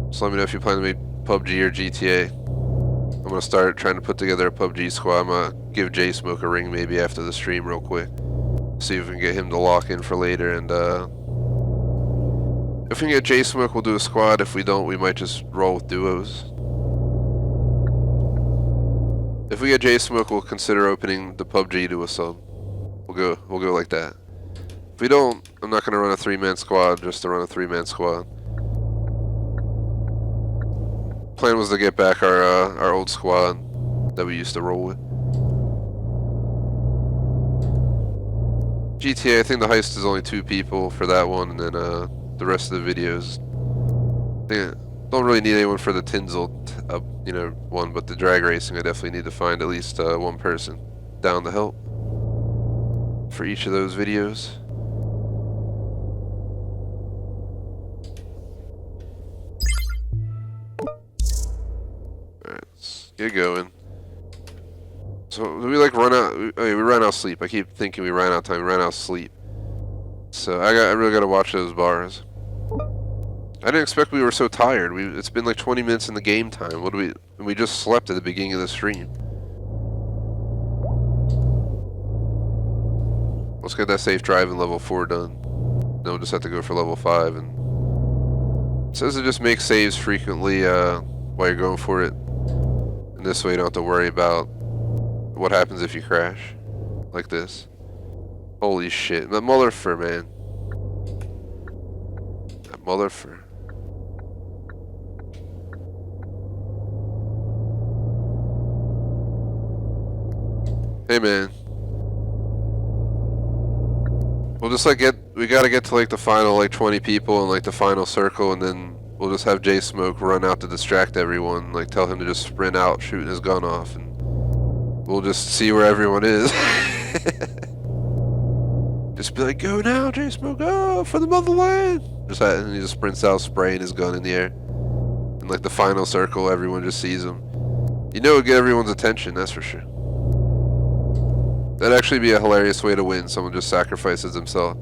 Just let me know if you plan to make PUBG or GTA. I'm gonna start trying to put together a PUBG squad. I'm gonna give J Smoke a ring maybe after the stream real quick. See if we can get him to lock in for later, and if we can get J Smoke, we'll do a squad. If we don't, we might just roll with duos. If we get J Smoke, we'll consider opening the PUBG to a sub. We'll go like that. If we don't, I'm not gonna run a 3-man squad just to run a 3-man squad. Plan was to get back our old squad that we used to roll with. GTA, I think the heist is only 2 people for that one, and then the rest of the videos. I don't really need anyone for the Tinsel, one, but the drag racing, I definitely need to find at least one person down to help for each of those videos. Alright, let's get going. So, do we like run out? We ran out of sleep. I keep thinking we ran out of time. We ran out of sleep. So, I really gotta watch those bars. I didn't expect we were so tired. It's been like 20 minutes in the game time. We just slept at the beginning of the stream. Let's get that safe driving level 4 done. Then we'll just have to go for level 5. And it says it just makes saves frequently while you're going for it. And this way you don't have to worry about what happens if you crash. Like this. Holy shit. That motherfucker, man. That motherfucker. Hey, man. We'll just like we gotta get to like the final like 20 people and like the final circle, and then we'll just have J Smoke run out to distract everyone. Like tell him to just sprint out, shooting his gun off, and we'll just see where everyone is. Just be like, go now, J Smoke, go for the motherland. And he just sprints out, spraying his gun in the air. In like the final circle, everyone just sees him. You know, it'll get everyone's attention, that's for sure. That'd actually be a hilarious way to win. Someone just sacrifices himself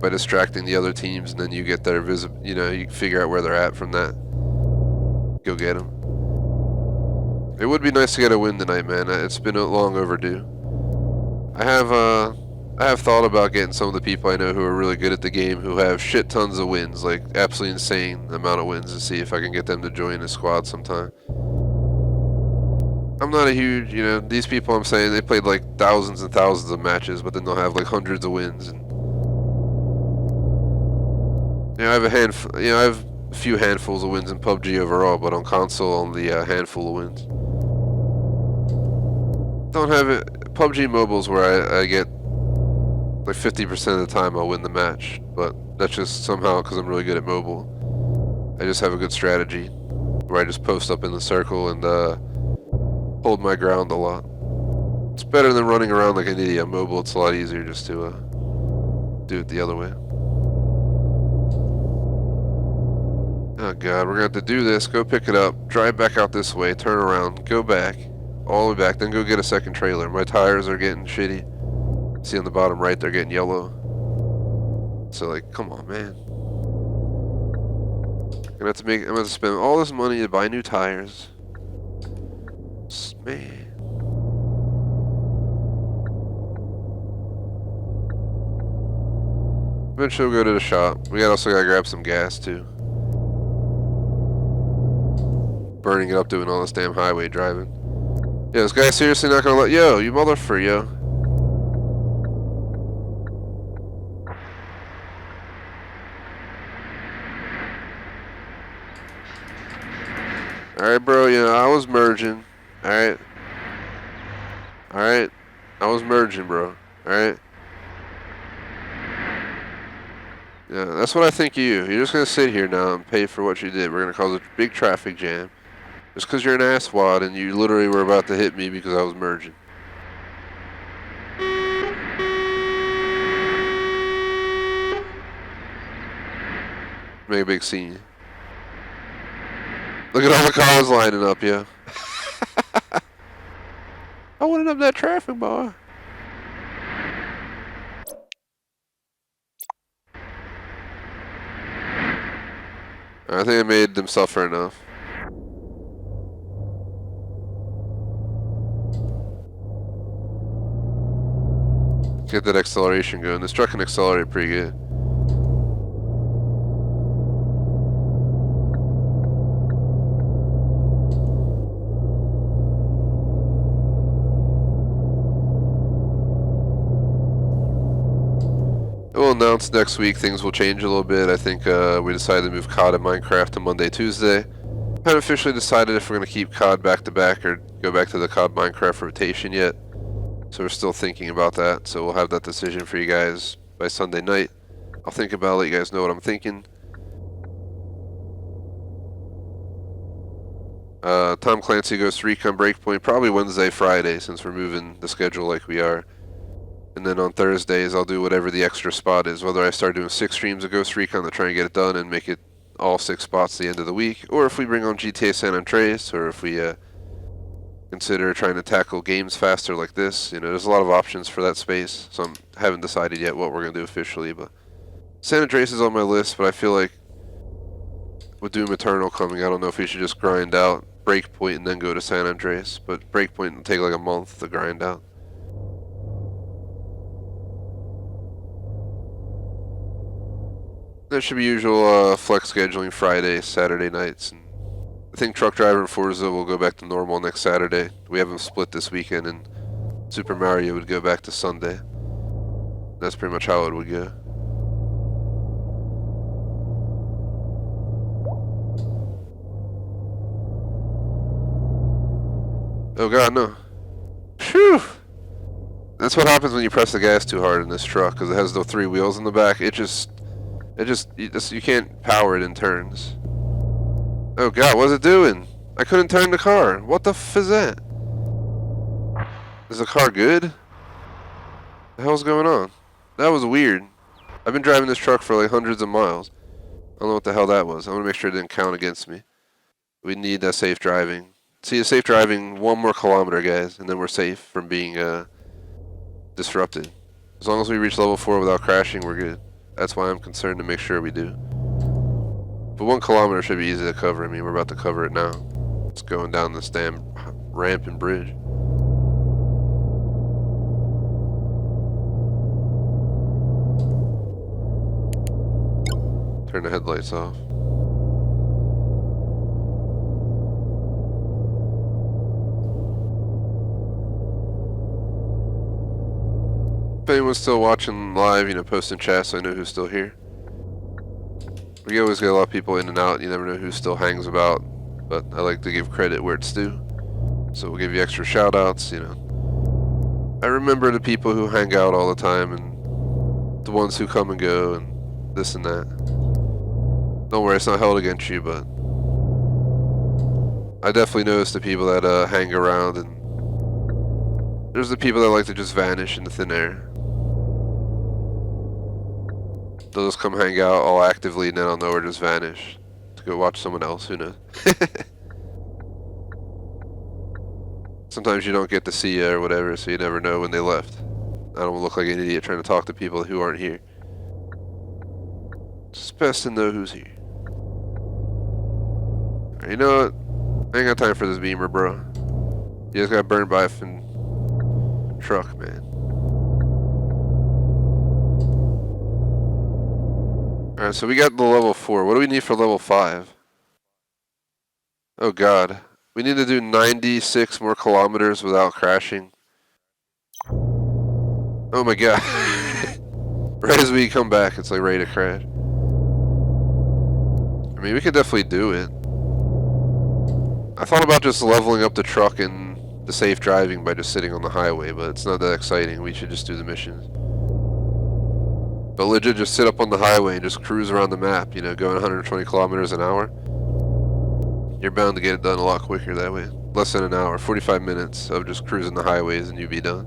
by distracting the other teams, and then you get their you figure out where they're at from that. go get him. It would be nice to get a win tonight, man. It's been long overdue. I have thought about getting some of the people I know who are really good at the game, who have shit tons of wins, like absolutely insane amount of wins, to see if I can get them to join a squad sometime. I'm not a huge, these people I'm saying, they played like thousands and thousands of matches, but then they'll have like hundreds of wins. And I have I have a few handfuls of wins in PUBG overall, but on console only a handful of wins. Don't have it. PUBG Mobile's where I get like 50% of the time I'll win the match, but that's just somehow because I'm really good at mobile. I just have a good strategy where I just post up in the circle and hold my ground a lot. It's better than running around like an idiot. On mobile, it's a lot easier just to do it the other way. Oh god, we're gonna have to do this. Go pick it up, drive back out this way, turn around, go back, all the way back, then go get a second trailer. My tires are getting shitty. See on the bottom right, they're getting yellow. So like, come on, man. I'm gonna have to spend all this money to buy new tires. Man. Eventually we'll go to the shop. We also gotta grab some gas too. Burning it up doing all this damn highway driving. Yeah, this guy's seriously not gonna let... Yo, you motherfucker, yo. Alright, bro, I was merging. Alright. Alright. I was merging, bro. Alright. Yeah, that's what I think of you. You're just gonna sit here now and pay for what you did. We're gonna cause a big traffic jam. Just because you're an asswad and you literally were about to hit me because I was merging. Make a big scene. Look at all the cars lining up, yeah. I wanted up that traffic, boy. I think I made them suffer enough. Get that acceleration going. This truck can accelerate pretty good. We'll announce next week. Things will change a little bit. I think we decided to move COD and Minecraft to Monday, Tuesday. Haven't officially decided if we're going to keep COD back to back or go back to the COD Minecraft rotation yet. So we're still thinking about that. So we'll have that decision for you guys by Sunday night. I'll think about it, let you guys know what I'm thinking. Tom Clancy Ghost Recon Breakpoint probably Wednesday, Friday, since we're moving the schedule like we are. And then on Thursdays, I'll do whatever the extra spot is. Whether I start doing 6 streams of Ghost Recon to try and get it done and make it all 6 spots at the end of the week, or if we bring on GTA San Andreas, or if we consider trying to tackle games faster like this. There's a lot of options for that space, so I haven't decided yet what we're going to do officially, but San Andreas is on my list, but I feel like with Doom Eternal coming, I don't know if we should just grind out Breakpoint and then go to San Andreas, but Breakpoint will take like a month to grind out. There should be usual flex scheduling Friday, Saturday nights, and I think Truck Driver and Forza will go back to normal next Saturday. We have them split this weekend, and Super Mario would go back to Sunday. That's pretty much how it would go. Oh god, no. Phew! That's what happens when you press the gas too hard in this truck, because it has the 3 wheels in the back. You can't power it in turns. Oh god, what's it doing? I couldn't turn the car. What the f is that? Is the car good? The hell's going on? That was weird. I've been driving this truck for like hundreds of miles. I don't know what the hell that was. I want to make sure it didn't count against me. We need that safe driving. See, a safe driving 1 more kilometer, guys, and then we're safe from being disrupted. As long as we reach level 4 without crashing, we're good. That's why I'm concerned to make sure we do. But 1 kilometer should be easy to cover. I mean, we're about to cover it now. It's going down this damn ramp and bridge. Turn the headlights off. If anyone's still watching live, you know, post in chat so I know who's still here. We always get a lot of people in and out. You never know who still hangs about, but I like to give credit where it's due. So we'll give you extra shout outs, you know. I remember the people who hang out all the time and the ones who come and go and this and that. Don't worry, it's not held against you, but I definitely notice the people that hang around, and there's the people that like to just vanish into thin air. They'll just come hang out all actively and then I'll know or just vanish to go watch someone else, who knows. Sometimes you don't get to see you or whatever, so you never know when they left. I don't look like an idiot trying to talk to people who aren't here. It's best to know who's here. You know what? I ain't got time for this Beamer, bro. You just got burned by a truck, man. Alright, so we got the level 4. What do we need for level 5? Oh god. We need to do 96 more kilometers without crashing. Oh my god. Right as we come back, it's like ready to crash. I mean, we could definitely do it. I thought about just leveling up the truck and the safe driving by just sitting on the highway, but it's not that exciting. We should just do the missions. But legit, just sit up on the highway and just cruise around the map, you know, going 120 kilometers an hour. You're bound to get it done a lot quicker that way. Less than an hour, 45 minutes of just cruising the highways and you'd be done.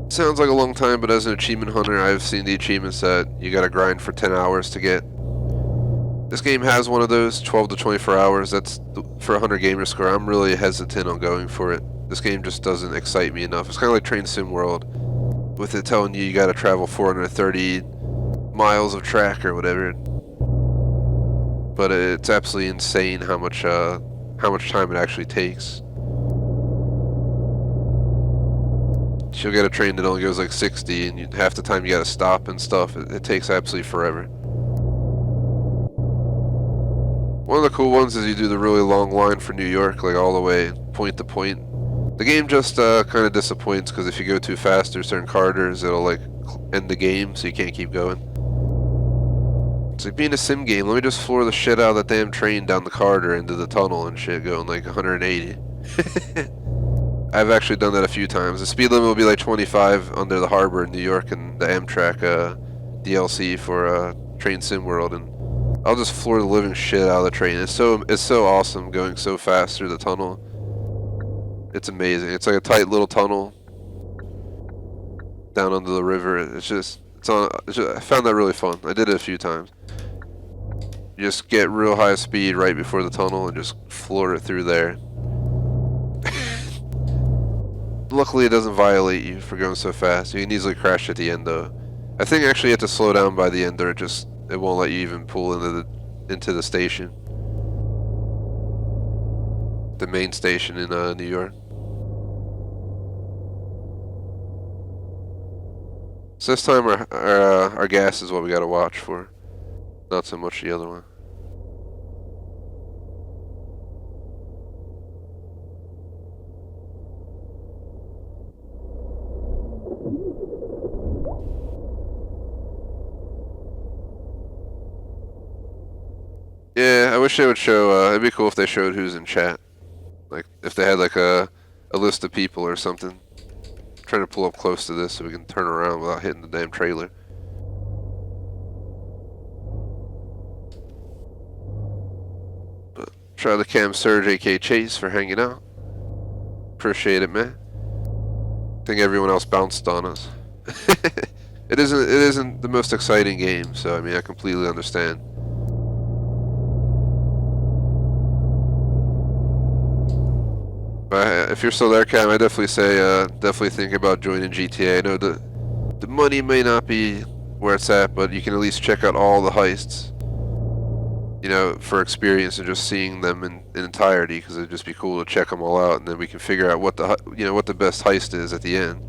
Sounds like a long time, but as an achievement hunter, I've seen the achievements that you gotta grind for 10 hours to get. This game has one of those, 12 to 24 hours. That's for a 100 gamer score. I'm really hesitant on going for it. This game just doesn't excite me enough. It's kind of like Train Sim World, with it telling you gotta travel 430 miles of track or whatever. But it's absolutely insane how much time it actually takes. You'll get a train that only goes like 60, and half the time you gotta stop and stuff. It takes absolutely forever. One of the cool ones is you do the really long line for New York, like all the way point to point. The game just kind of disappoints because if you go too fast, there's certain corridors that'll like end the game, so you can't keep going. It's like being a sim game. Let me just floor the shit out of that damn train down the corridor into the tunnel and shit, going like 180. I've actually done that a few times. The speed limit will be like 25 under the harbor in New York and the Amtrak DLC for Train Sim World, and I'll just floor the living shit out of the train. It's so awesome going so fast through the tunnel. It's amazing. It's like a tight little tunnel down under the river. I found that really fun. I did it a few times. You just get real high speed right before the tunnel and just floor it through there. Luckily, it doesn't violate you for going so fast. You can easily crash at the end, though. I think actually you have to slow down by the end, or it won't let you even pull into the station, the main station in New York. So this time our gas is what we gotta watch for, not so much the other one. Yeah, I wish they would show, it'd be cool if they showed who's in chat. Like, if they had like a list of people or something. I'm trying to pull up close to this so we can turn around without hitting the damn trailer. But shout out to Cam Surge, aka Chase, for hanging out. Appreciate it, man. I think everyone else bounced on us. It isn't the most exciting game, so I mean I completely understand. But if you're still there, Cam, I definitely say definitely think about joining GTA. I know the money may not be where it's at, but you can at least check out all the heists, you know, for experience and just seeing them in entirety, because it'd just be cool to check them all out, and then we can figure out what the, you know, what the best heist is at the end.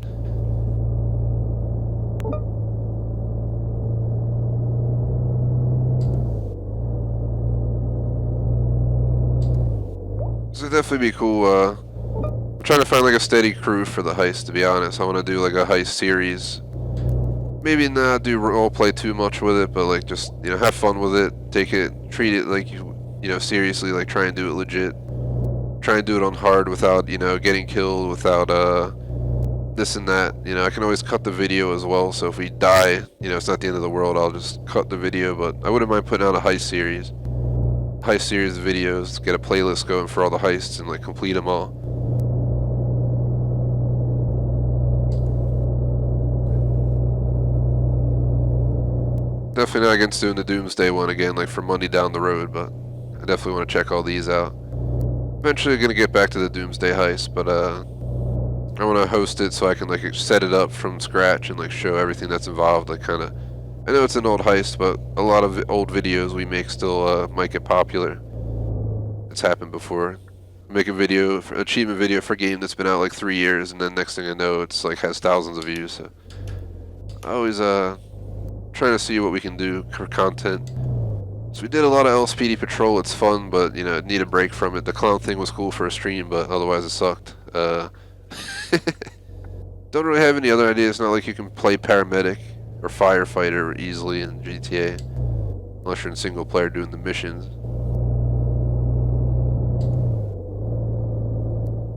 So it'd definitely be cool. I'm trying to find like a steady crew for the heist, to be honest. I want to do like a heist series. Maybe not do roleplay too much with it, but like just, you know, have fun with it. Take it, treat it like you know, seriously, like try and do it legit. Try and do it on hard without, you know, getting killed, without this and that. You know, I can always cut the video as well, so if we die, you know, it's not the end of the world. I'll just cut the video, but I wouldn't mind putting out a heist series. Heist series of videos, get a playlist going for all the heists and like complete them all. Definitely not against doing the Doomsday one again, like for money down the road, but I definitely want to check all these out. Eventually gonna get back to the Doomsday heist, but I want to host it so I can like set it up from scratch and like show everything that's involved. Like kind of, I know it's an old heist, but a lot of old videos we make still might get popular. It's happened before. Make a video, achievement video for a game that's been out like 3 years, and then next thing I know, it's like has thousands of views. So I always trying to see what we can do for content. So we did a lot of LSPD patrol. It's fun, but you know, need a break from it. The clown thing was cool for a stream, but otherwise it sucked. Don't really have any other ideas. It's not like you can play paramedic or firefighter easily in GTA, unless you're in single player doing the missions.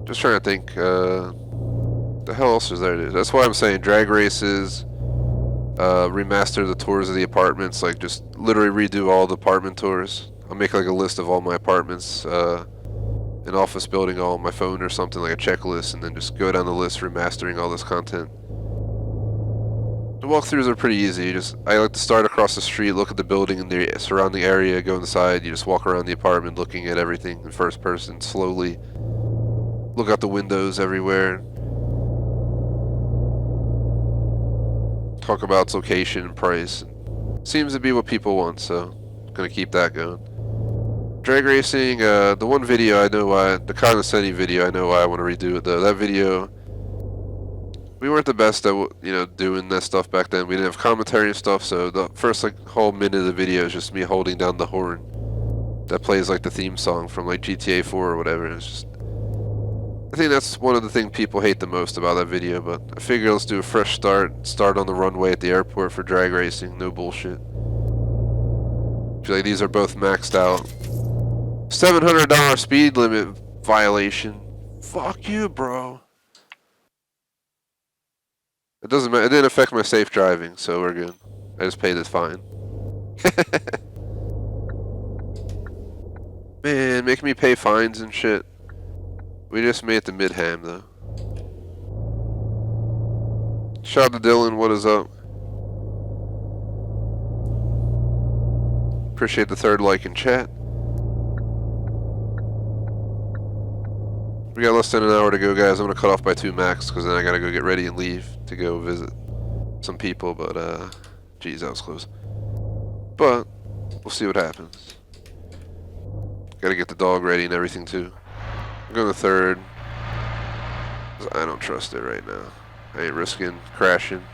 Just trying to think. The hell else is there to do? That's why I'm saying drag races. Remaster the tours of the apartments, like just literally redo all the apartment tours. I'll make like a list of all my apartments, an office building all on my phone or something, like a checklist, and then just go down the list remastering all this content. The walkthroughs are pretty easy. I like to start across the street, look at the building and the surrounding area, go inside, you just walk around the apartment looking at everything in first person slowly. Look out the windows everywhere. Talk about its location and price. Seems to be what people want, so I'm gonna keep that going. Drag racing, the one video I know why, the Condescending video, I know why I want to redo it though. That video, we weren't the best at, you know, doing that stuff back then. We didn't have commentary and stuff, so the first like whole minute of the video is just me holding down the horn that plays like the theme song from like GTA 4 or whatever. And it's just, I think that's one of the things people hate the most about that video, but I figure let's do a fresh start on the runway at the airport for drag racing, no bullshit. I feel like these are both maxed out. $700 speed limit violation. Fuck you, bro. It doesn't matter, it didn't affect my safe driving, so we're good. I just paid this fine. Man, making me pay fines and shit. We just made it to Midham, though. Shout out to Dylan, what is up? Appreciate the third like in chat. We got less than an hour to go, guys. I'm going to cut off by 2 max, because then I got to go get ready and leave to go visit some people, but, geez, that was close. But, we'll see what happens. Got to get the dog ready and everything, too. I'm going to third. I don't trust it right now. I ain't risking crashing.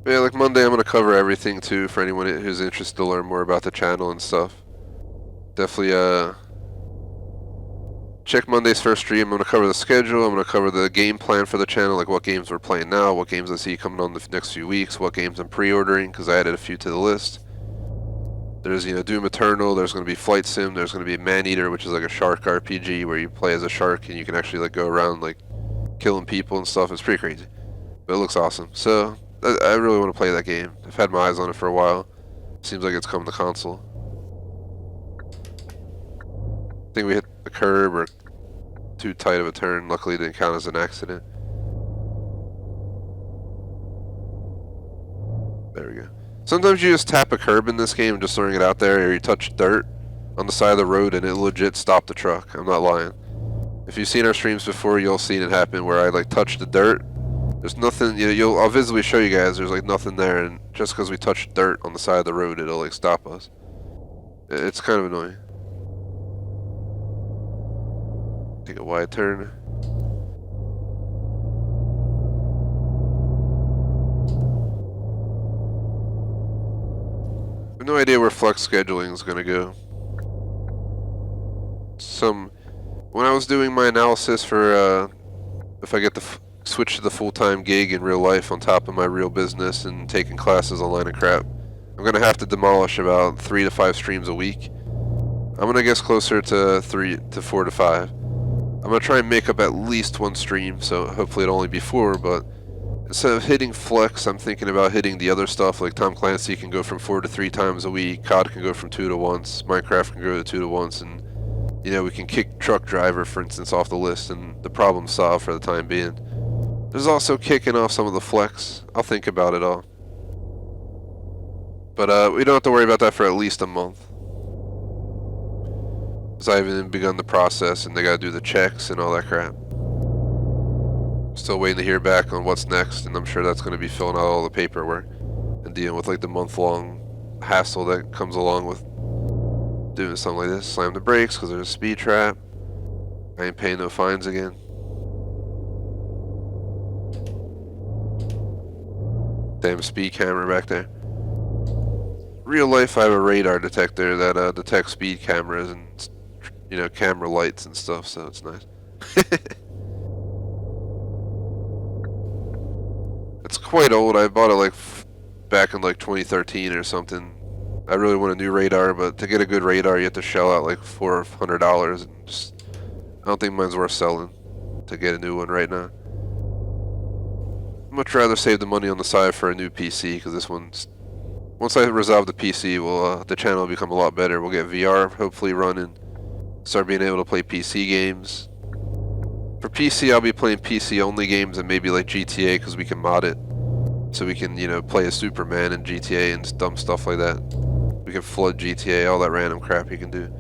Yeah, like Monday I'm going to cover everything too for anyone who's interested to learn more about the channel and stuff. Definitely check Monday's first stream. I'm going to cover the schedule, I'm going to cover the game plan for the channel, like what games we're playing now, what games I see coming on the next few weeks, what games I'm pre-ordering, because I added a few to the list. There's, you know, Doom Eternal, there's going to be Flight Sim, there's going to be Man-Eater, which is like a shark RPG where you play as a shark and you can actually like go around like killing people and stuff. It's pretty crazy. But it looks awesome. So I really want to play that game. I've had my eyes on it for a while. Seems like it's coming to console. I think we hit the curb or too tight of a turn. Luckily, it didn't count as an accident. There we go. Sometimes you just tap a curb in this game, just throwing it out there, or you touch dirt on the side of the road and it legit stopped the truck. I'm not lying. If you've seen our streams before, you'll seen it happen where I like touch the dirt. There's nothing. I'll visibly show you guys. There's like nothing there, and just because we touched dirt on the side of the road, it'll like stop us. It's kind of annoying. Take a wide turn. I have no idea where flex scheduling is gonna go. When I was doing my analysis for if I get to switch to the full-time gig in real life on top of my real business and taking classes online and crap, I'm gonna have to demolish about 3 to 5 streams a week. I'm gonna guess closer to 3 to 4 to 5. I'm gonna try and make up at least 1 stream, so hopefully it'll only be 4, but instead of hitting flex, I'm thinking about hitting the other stuff, like Tom Clancy can go from 4 to 3 times a week, COD can go from 2 to once, Minecraft can go to 2 to once, and we can kick truck driver, for instance, off the list, and the problem's solved for the time being. There's also kicking off some of the flex. I'll think about it all. But we don't have to worry about that for at least a month. Because I haven't even begun the process, and they gotta do the checks and all that crap. Still waiting to hear back on what's next, and I'm sure that's gonna be filling out all the paperwork and dealing with like the month-long hassle that comes along with doing something like this. Slam the brakes because there's a speed trap. I ain't paying no fines again. Damn speed camera back there. Real life, I have a radar detector that detects speed cameras and camera lights and stuff, so it's nice. It's quite old. I bought it like back in like 2013 or something. I really want a new radar, but to get a good radar, you have to shell out like $400, and I don't think mine's worth selling to get a new one right now. I'd much rather save the money on the side for a new PC, because this one's... Once I resolve the PC, the channel will become a lot better. We'll get VR hopefully running, start being able to play PC games. For PC, I'll be playing PC only games and maybe like GTA, because we can mod it. So we can, play as Superman in GTA and dumb stuff like that. We can flood GTA, all that random crap you can do.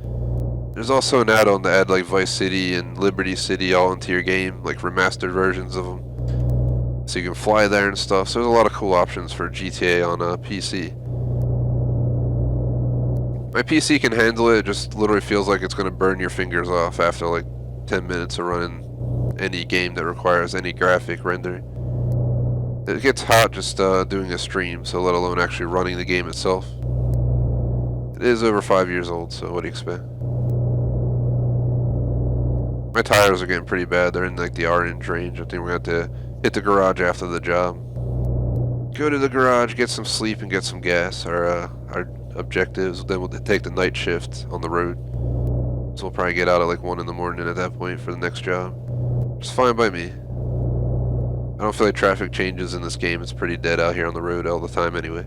There's also an add-on to add like Vice City and Liberty City all into your game, like remastered versions of them. So you can fly there and stuff. So there's a lot of cool options for GTA on a PC. My PC can handle it. It just literally feels like it's going to burn your fingers off after like 10 minutes of running any game that requires any graphic rendering. It gets hot just doing a stream, so let alone actually running the game itself. It is over 5 years old, so what do you expect? My tires are getting pretty bad. They're in like the orange range. I think we're going to have to hit the garage after the job. Go to the garage, get some sleep, and get some gas. Our objectives. Then we'll take the night shift on the road. So we'll probably get out at like 1 in the morning at that point for the next job. It's fine by me. I don't feel like traffic changes in this game. It's pretty dead out here on the road all the time anyway.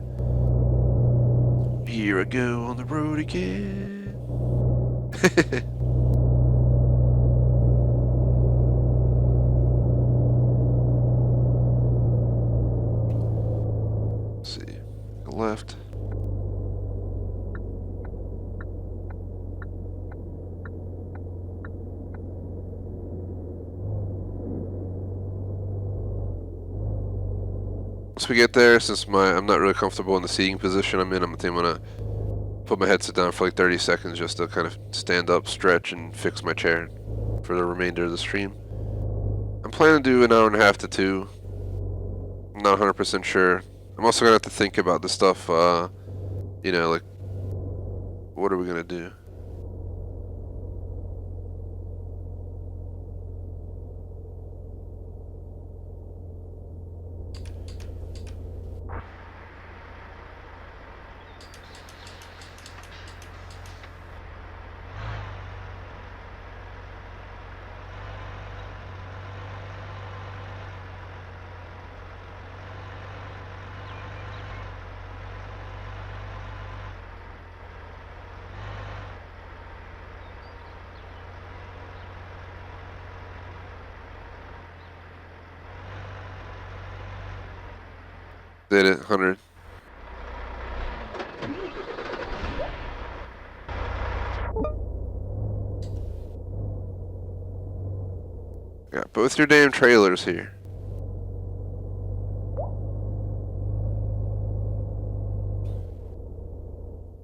Here I go on the road again. Let's see. Go left. Once we get there, since I'm not really comfortable in the seating position I'm in, I'm gonna put my headset down for like 30 seconds just to kind of stand up, stretch, and fix my chair for the remainder of the stream. I'm planning to do an hour and a half to 2. I'm not 100% sure. I'm also gonna have to think about the stuff, like, what are we gonna do? Did it, 100. Got both your damn trailers here.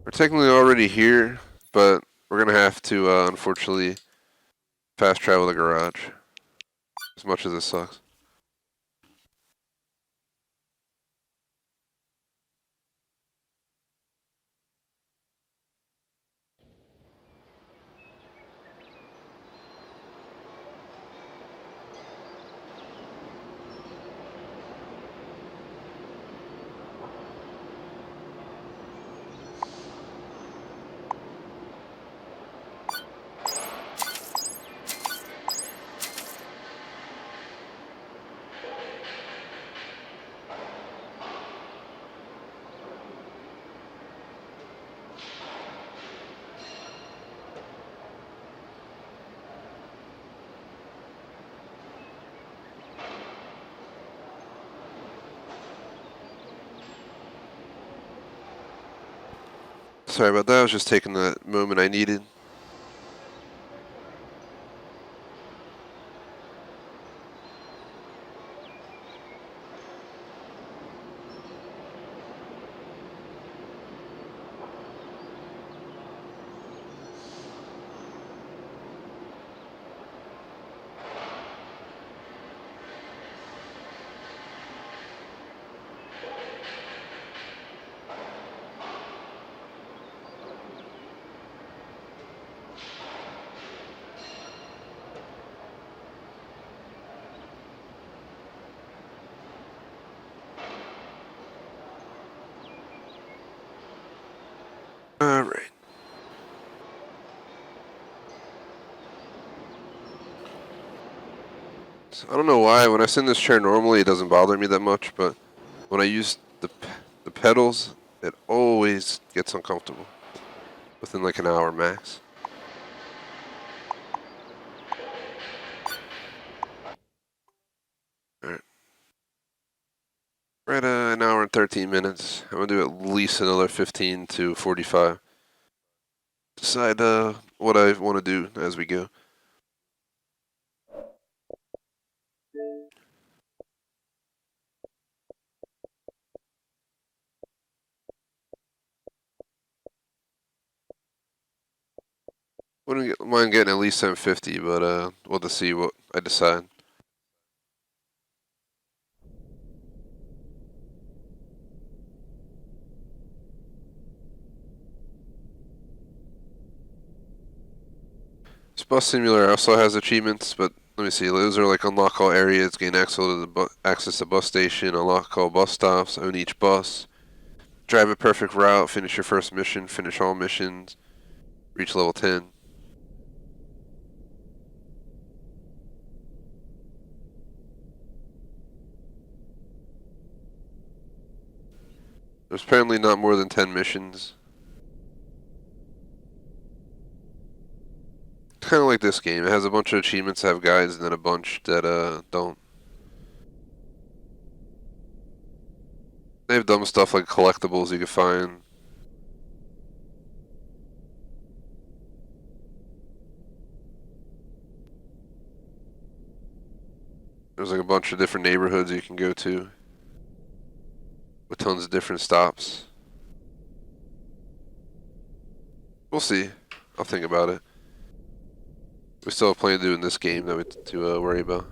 We're technically already here, but we're gonna have to, unfortunately, fast travel the garage. As much as this sucks. Sorry about that, I was just taking the moment I needed. Alright. So I don't know why, when I sit in this chair normally it doesn't bother me that much, but when I use the pedals, it always gets uncomfortable. Within like an hour max. Alright. We're at an hour and 13 minutes. I'm gonna do at least another 15 to 45. Decide what I want to do as we go. Wouldn't mind getting at least 750, but we'll just see what I decide. This bus simulator also has achievements, but let me see. Those are like unlock all areas, gain access to bus station, unlock all bus stops, own each bus, drive a perfect route, finish your first mission, finish all missions, reach level 10. There's apparently not more than 10 missions. Kind of like this game. It has a bunch of achievements that have guides, and then a bunch that don't. They have dumb stuff like collectibles you can find. There's like a bunch of different neighborhoods you can go to with tons of different stops. We'll see. I'll think about it. We still have plenty to do in this game that we to worry about.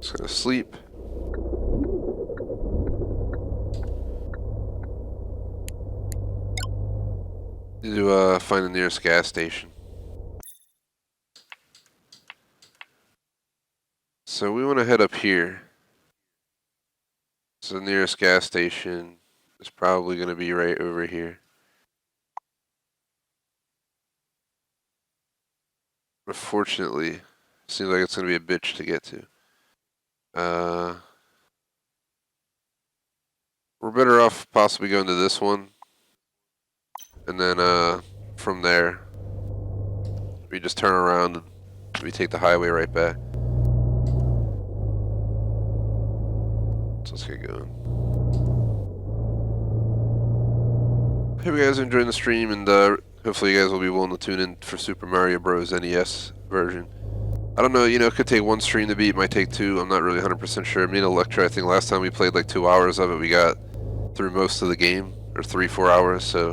Just gonna sleep. Need to find the nearest gas station. So we want to head up here. So the nearest gas station is probably going to be right over here. Unfortunately, Seems like it's gonna be a bitch to get to. We're better off possibly going to this one, and then from there we just turn around and we take the highway right back. So let's get going. Hope you guys are enjoying the stream, and hopefully you guys will be willing to tune in for Super Mario Bros. NES version. I don't know, you know, it could take one stream to beat, it might take two. I'm not really 100% sure. Me and Electra, I think last time we played like 2 hours of it, we got through most of the game, or 3-4 hours, so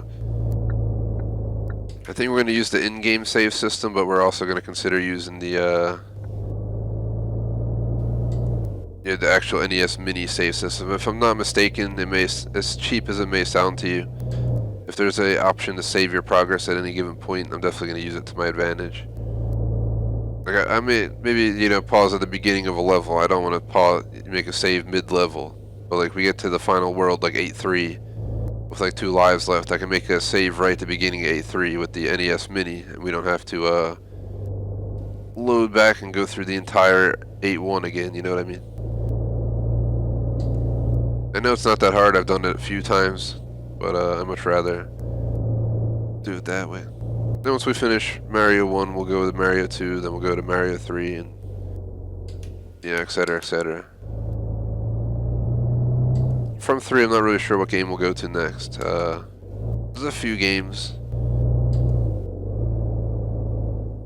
I think we're going to use the in-game save system, but we're also going to consider using the actual NES mini save system. If I'm not mistaken, it may, as cheap as it may sound to you, if there's an option to save your progress at any given point, I'm definitely going to use it to my advantage. Like I may maybe, you know, pause at the beginning of a level. I don't want to pause, make a save mid-level, but like we get to the final world like 8-3 with like 2 lives left, I can make a save right at the beginning of 8-3 with the NES Mini, and we don't have to load back and go through the entire 8-1 again. You know what I mean? I know it's not that hard. I've done it a few times, but I'd much rather do it that way. Then once we finish Mario 1, we'll go to Mario 2, then we'll go to Mario 3, and yeah, etc., etc. From 3, I'm not really sure what game we'll go to next. There's a few games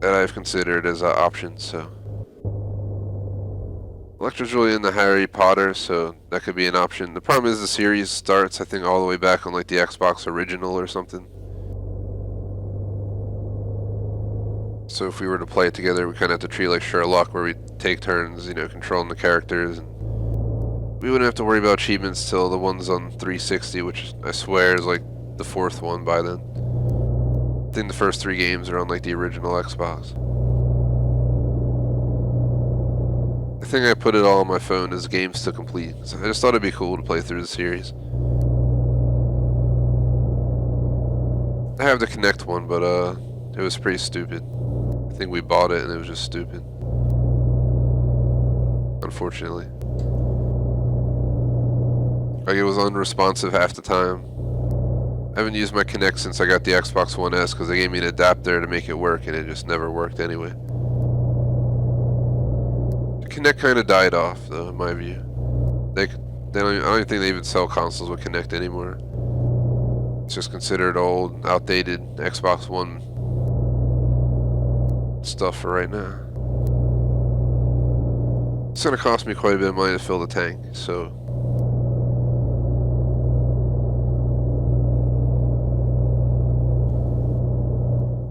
that I've considered as options, so. Electra's really into Harry Potter, so that could be an option. The problem is the series starts, I think, all the way back on like the Xbox original or something. So if we were to play it together, we kind of have to treat it like Sherlock, where we take turns, you know, controlling the characters, and we wouldn't have to worry about achievements till the ones on 360, which I swear is like the 4th one by then. I think the first 3 games are on like the original Xbox. I think I put it all on my phone as games to complete. So I just thought it'd be cool to play through the series. I have the Kinect one, but it was pretty stupid. I think we bought it and it was just stupid. Unfortunately. Like it was unresponsive half the time. I haven't used my Kinect since I got the Xbox One S because they gave me an adapter to make it work and it just never worked anyway. The Kinect kind of died off though, in my view. I don't think they even sell consoles with Kinect anymore. It's just considered old, outdated Xbox One stuff for right now. It's gonna cost me quite a bit of money to fill the tank, so.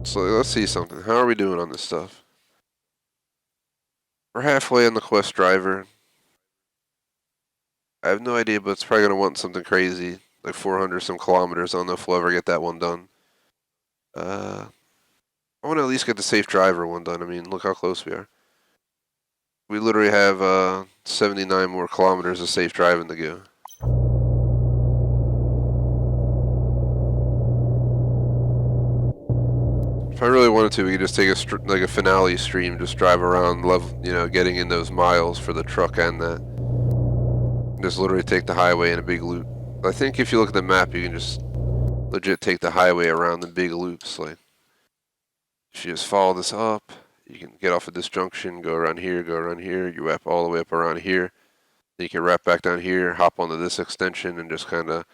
So let's see something. How are we doing on this stuff? We're halfway on the Quest driver. I have no idea, but it's probably gonna want something crazy, like 400 some kilometers. I don't know if we'll ever get that one done. I want to at least get the safe driver one done. I mean, look how close we are. We literally have 79 more kilometers of safe driving to go. If I really wanted to, we could just take a finale stream, just drive around, you know, getting in those miles for the truck and that. Just literally take the highway in a big loop. I think if you look at the map, you can just legit take the highway around the big loops. Like, if you just follow this up, you can get off at this junction, go around here, you wrap all the way up around here. Then you can wrap back down here, hop onto this extension, and just kind of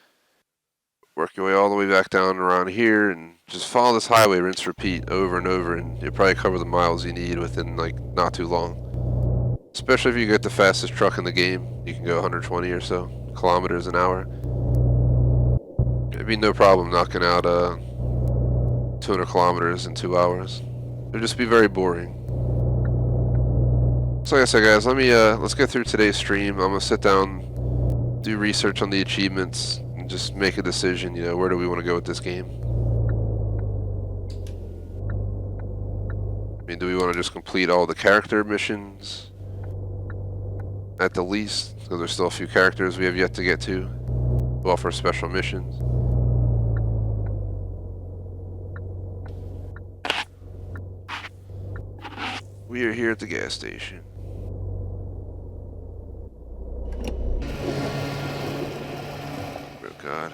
work your way all the way back down around here, and just follow this highway, rinse, repeat, over and over, and you'll probably cover the miles you need within, like, not too long. Especially if you get the fastest truck in the game, you can go 120 or so kilometers an hour. It'd be no problem knocking out 200 kilometers in 2 hours. It'd just be very boring. So like I said, guys, let's get through today's stream. I'm gonna sit down, do research on the achievements, and just make a decision. You know, where do we want to go with this game? I mean, do we want to just complete all the character missions at the least? Because there's still a few characters we have yet to get to. Well, for special missions. We are here at the gas station. Oh god.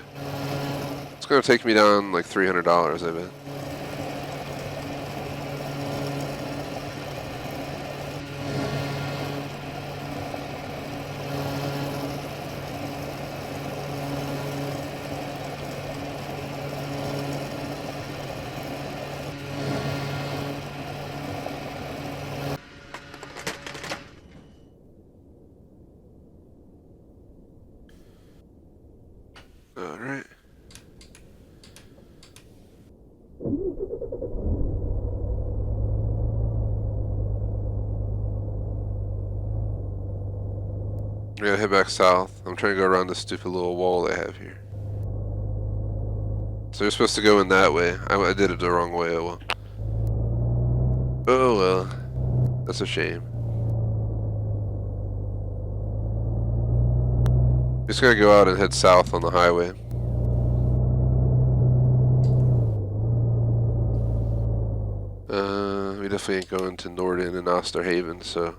It's gonna take me down like $300, I bet. Alright. I gotta head back south. I'm trying to go around this stupid little wall they have here. So you're supposed to go in that way. I did it the wrong way. Oh well. Oh well. That's a shame. Just gotta go out and head south on the highway. We definitely ain't going to Norden and Osterhaven, so.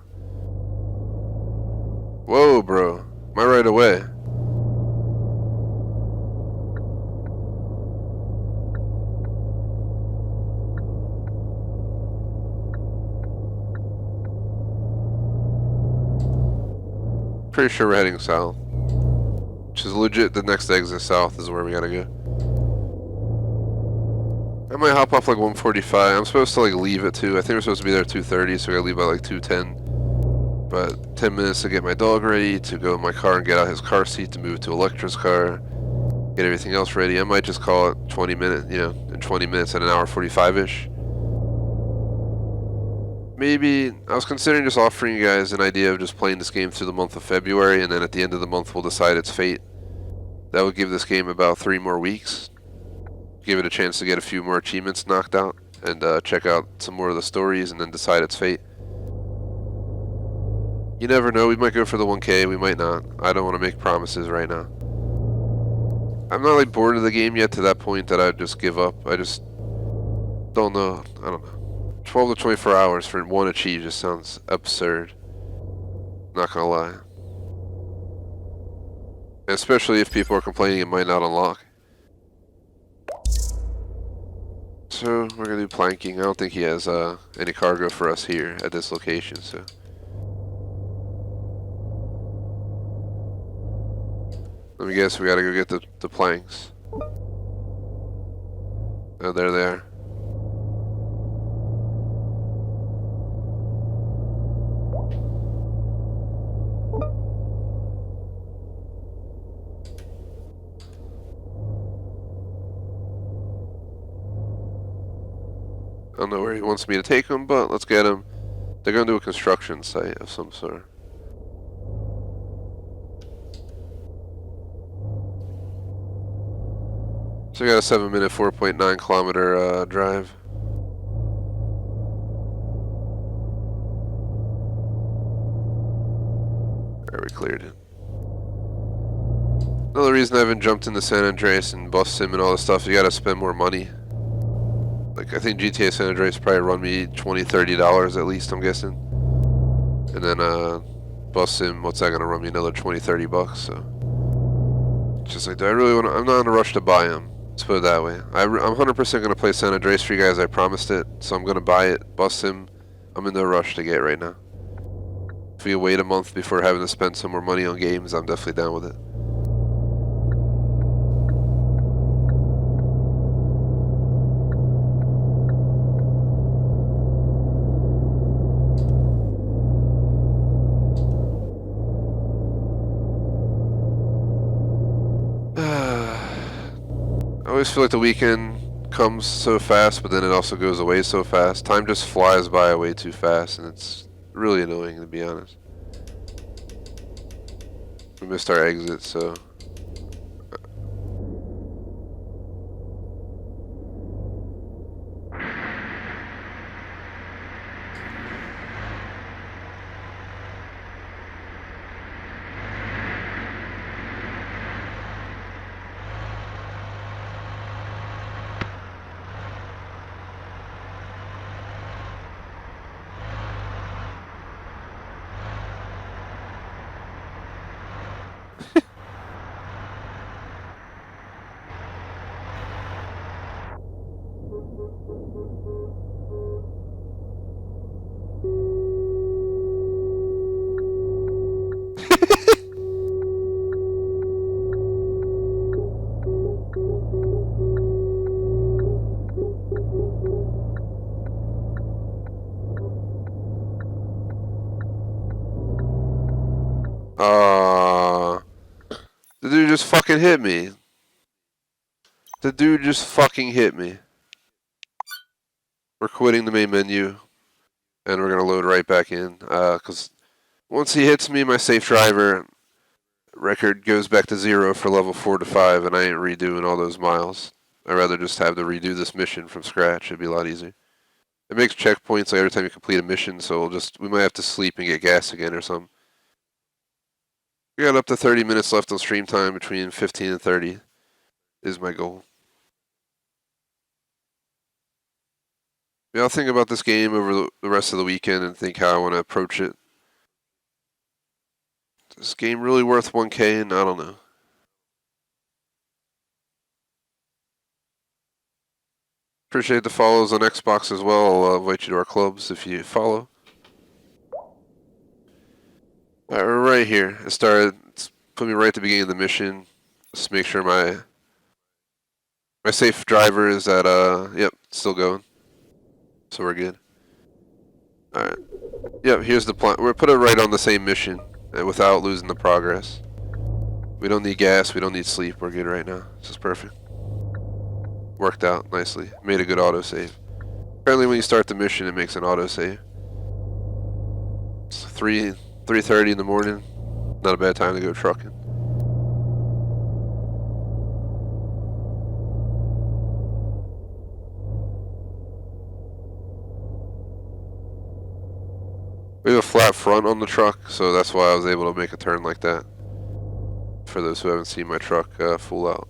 Whoa, bro. Am I right away? Pretty sure we're heading south. Which is legit the next exit south is where we gotta go. I might hop off like 1:45. I'm supposed to like leave at 2. I think we're supposed to be there at 2:30, so I gotta leave by like 2:10. But 10 minutes to get my dog ready, to go in my car and get out his car seat, to move to Electra's car, get everything else ready. I might just call it 20 minutes, you know, in 20 minutes at an hour 45-ish. Maybe, I was considering just offering you guys an idea of just playing this game through the month of February, and then at the end of the month we'll decide its fate. That would give this game about 3 more weeks. Give it a chance to get a few more achievements knocked out, and check out some more of the stories, and then decide its fate. You never know, we might go for the 1K, we might not. I don't want to make promises right now. I'm not like bored of the game yet to that point that I'd just give up. I just don't know. I don't know. 12 to 24 hours for one achieve just sounds absurd. Not gonna lie. Especially if people are complaining it might not unlock. So we're gonna do planking. I don't think he has any cargo for us here at this location, so. Let me guess, we gotta go get the planks. Oh, there they are. I don't know where he wants me to take them, but let's get them. They're going to a construction site of some sort. So we got a 7-minute, 4.9 kilometer drive. Alright, we cleared it. Another reason I haven't jumped into San Andreas and Bus Sim and all this stuff, you gotta spend more money. Like, I think GTA San Andreas probably run me $20, $30 at least, I'm guessing. And then, Bus Sim, what's that gonna run me? Another $20, $30, so. It's just like, do I really wanna, I'm not in a rush to buy them. Let's put it that way. I'm 100% gonna play San Andreas for you guys, I promised it. So I'm gonna buy it, Bus Sim. I'm in no rush to get right now. If we wait a month before having to spend some more money on games, I'm definitely down with it. I always feel like the weekend comes so fast, but then it also goes away so fast. Time just flies by way too fast, and it's really annoying, to be honest. We missed our exit, so. The dude just fucking hit me. The dude just fucking hit me. We're quitting the main menu, and we're gonna load right back in. Cause once he hits me, my safe driver record goes back to 0 for level 4 to 5, and I ain't redoing all those miles. I'd rather just have to redo this mission from scratch. It'd be a lot easier. It makes checkpoints like every time you complete a mission, so we might have to sleep and get gas again or something. We got up to 30 minutes left on stream time, between 15 and 30 is my goal. Yeah, I'll think about this game over the rest of the weekend and think how I want to approach it. Is this game really worth 1K? And I don't know. Appreciate the follows on Xbox as well. I'll invite you to our clubs if you follow. Alright, we're right here. It started, put me right at the beginning of the mission. Just make sure my safe driver is at, yep, still going. So we're good. Alright. Yep, here's the plan. We're put it right on the same mission without losing the progress. We don't need gas, we don't need sleep. We're good right now. This is perfect. Worked out nicely. Made a good autosave. Apparently when you start the mission, it makes an autosave. It's 3:30 in the morning. Not a bad time to go trucking. We have a flat front on the truck, so that's why I was able to make a turn like that. For those who haven't seen my truck full out.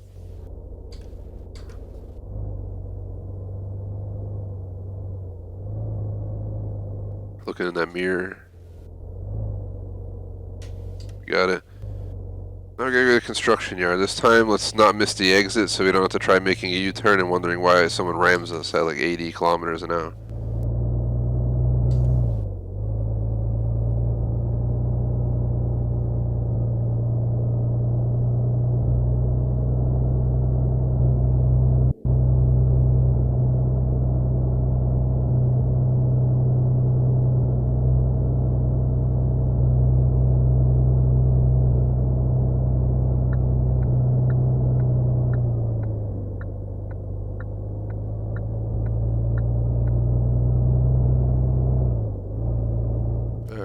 Looking in that mirror. Got it. Now we're gonna go to the construction yard. This time, let's not miss the exit so we don't have to try making a U-turn and wondering why someone rams us at like 80 kilometers an hour.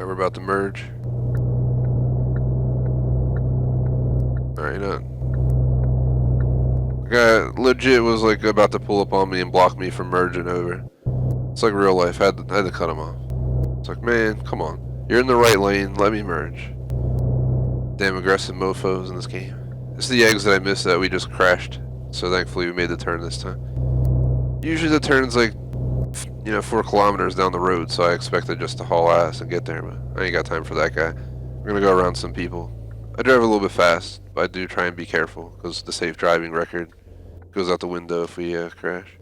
We're about to merge. Alright, the guy legit was like about to pull up on me and block me from merging over. It's like real life. I had to cut him off. It's like, man, come on. You're in the right lane. Let me merge. Damn aggressive mofos in this game. This is the exit I missed that we just crashed. So thankfully we made the turn this time. Usually the turn's like, 4 kilometers down the road, so I expected just to haul ass and get there, but I ain't got time for that guy. We're gonna go around some people. I drive a little bit fast, but I do try and be careful, because the safe driving record goes out the window if we crash.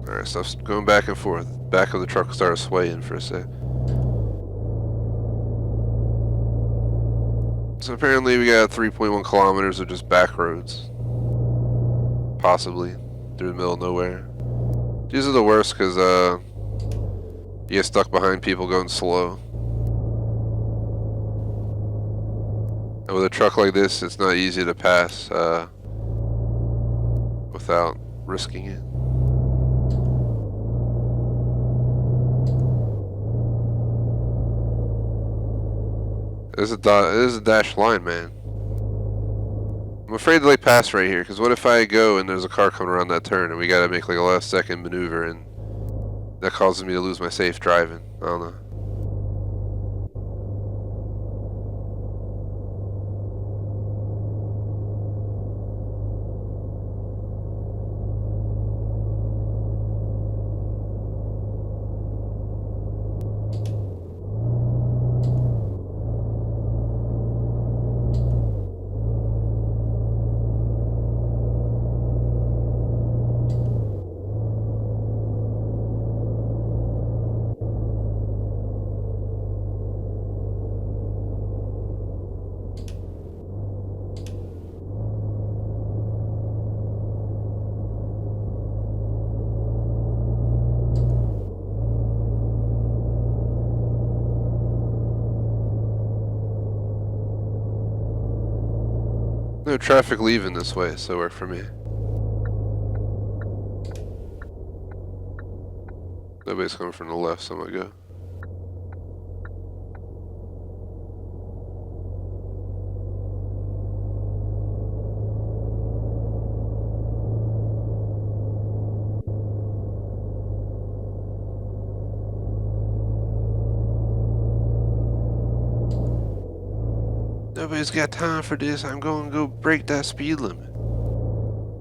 Alright, stuff's going back and forth. Back of the truck started swaying for a sec. So apparently we got 3.1 kilometers of just back roads. Possibly. Through the middle of nowhere. These are the worst because you get stuck behind people going slow. And with a truck like this, it's not easy to pass without risking it. There's a dashed line, man. I'm afraid to like pass right here, because what if I go and there's a car coming around that turn and we gotta make like a last second maneuver and that causes me to lose my safe driving? I don't know. No traffic leaving this way, so work for me. Nobody's coming from the left, so I'm gonna go. Nobody's got time for this. I'm going to go break that speed limit.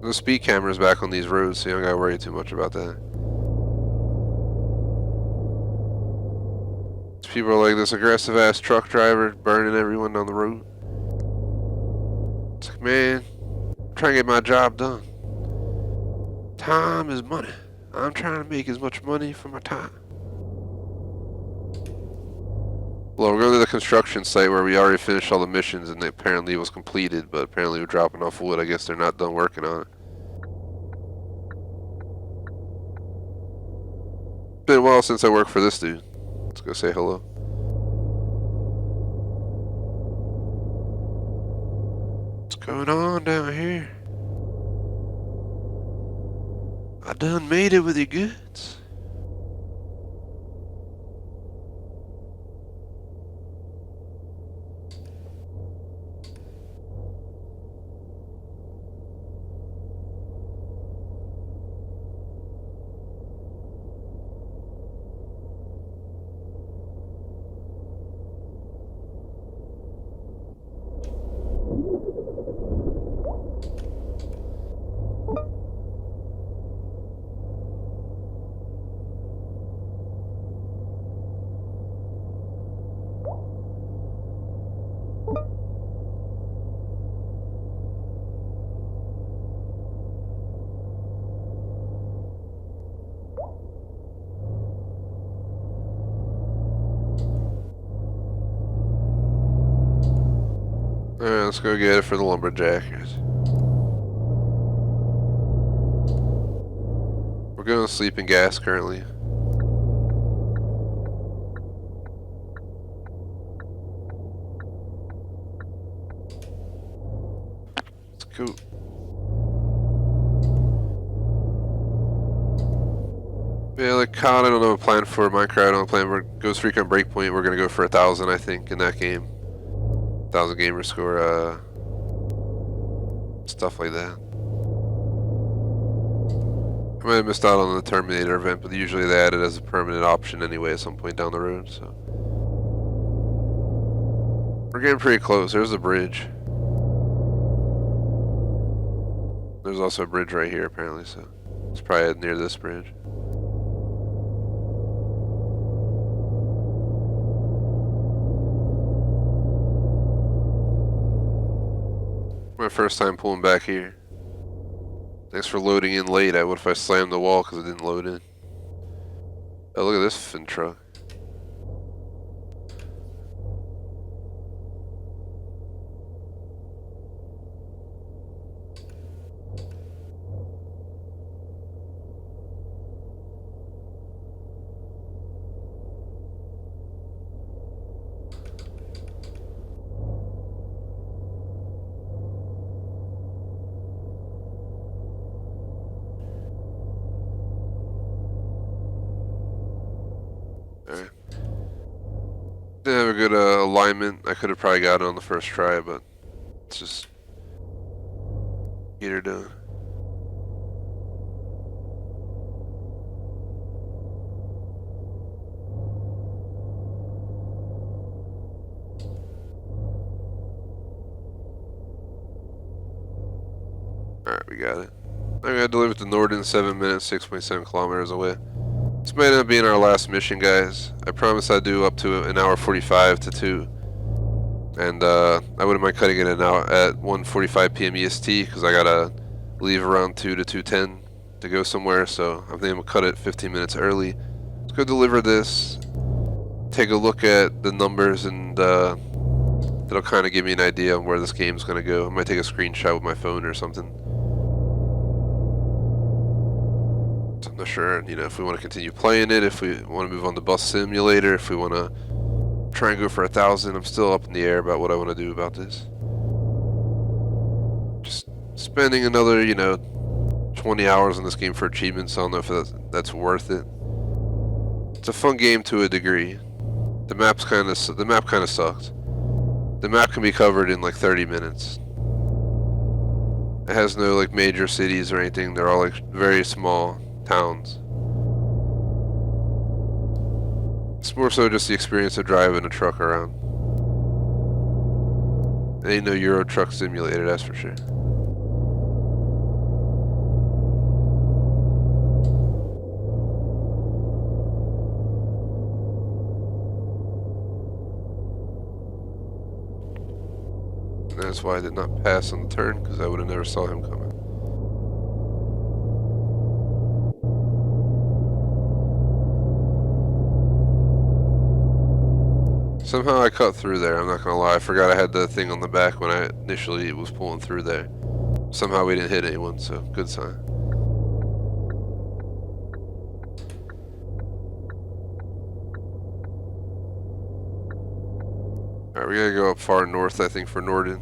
The speed camera's back on these roads, so you don't gotta worry too much about that. People are like, this aggressive ass truck driver burning everyone down the road. It's like, man, I'm trying to get my job done. Time is money. I'm trying to make as much money for my time. Well, we're going to the construction site where we already finished all the missions and apparently it was completed, but apparently we're dropping off wood. I guess they're not done working on it. Been a while since I worked for this dude. Let's go say hello. What's going on down here? I done made it with your goods. Alright, let's go get it for the lumberjackers. We're going to sleep in gas currently. Let's go. Yeah, like COD, I don't know what plan for. Minecraft, I don't know what plan for. Ghost Recon Breakpoint, we're going to go for 1,000, I think, in that game. 1,000 gamer score, stuff like that. I might have missed out on the Terminator event, but usually they add it as a permanent option anyway at some point down the road, so. We're getting pretty close. There's a bridge. There's also a bridge right here, apparently, so. It's probably near this bridge. My first time pulling back here. Thanks for loading in late. What if I slammed the wall because it didn't load in? Oh, look at this fin truck. Alright. Didn't have a good alignment. I could have probably got it on the first try, but let's just get her done. Alright, we got it. I got delivered to Norden 7 minutes, 6.7 kilometers away. This might end up being our last mission, guys. I promise I'd do up to an hour 45 to 2. And I wouldn't mind cutting it an hour at 1:45 p.m. EST because I gotta leave around 2 to 2:10 to go somewhere. So I think I'm gonna cut it 15 minutes early. Let's go deliver this. Take a look at the numbers, and it'll kind of give me an idea on where this game's gonna go. I might take a screenshot with my phone or something. I'm not sure, you know, if we want to continue playing it, if we want to move on to Bus Simulator, if we want to try and go for 1,000. I'm still up in the air about what I want to do about this. spending another, 20 hours on this game for achievements. I don't know if that's worth it. It's a fun game to a degree. The map kind of sucked. The map can be covered in like 30 minutes. It has no like major cities or anything. They're all like very small towns. It's more so just the experience of driving a truck around. It ain't no Euro Truck Simulator, that's for sure. And that's why I did not pass on the turn, because I would have never saw him coming. Somehow I cut through there, I'm not gonna lie. I forgot I had the thing on the back when I initially was pulling through there. Somehow we didn't hit anyone, so good sign. Alright, we gotta go up far north, I think, for Norden.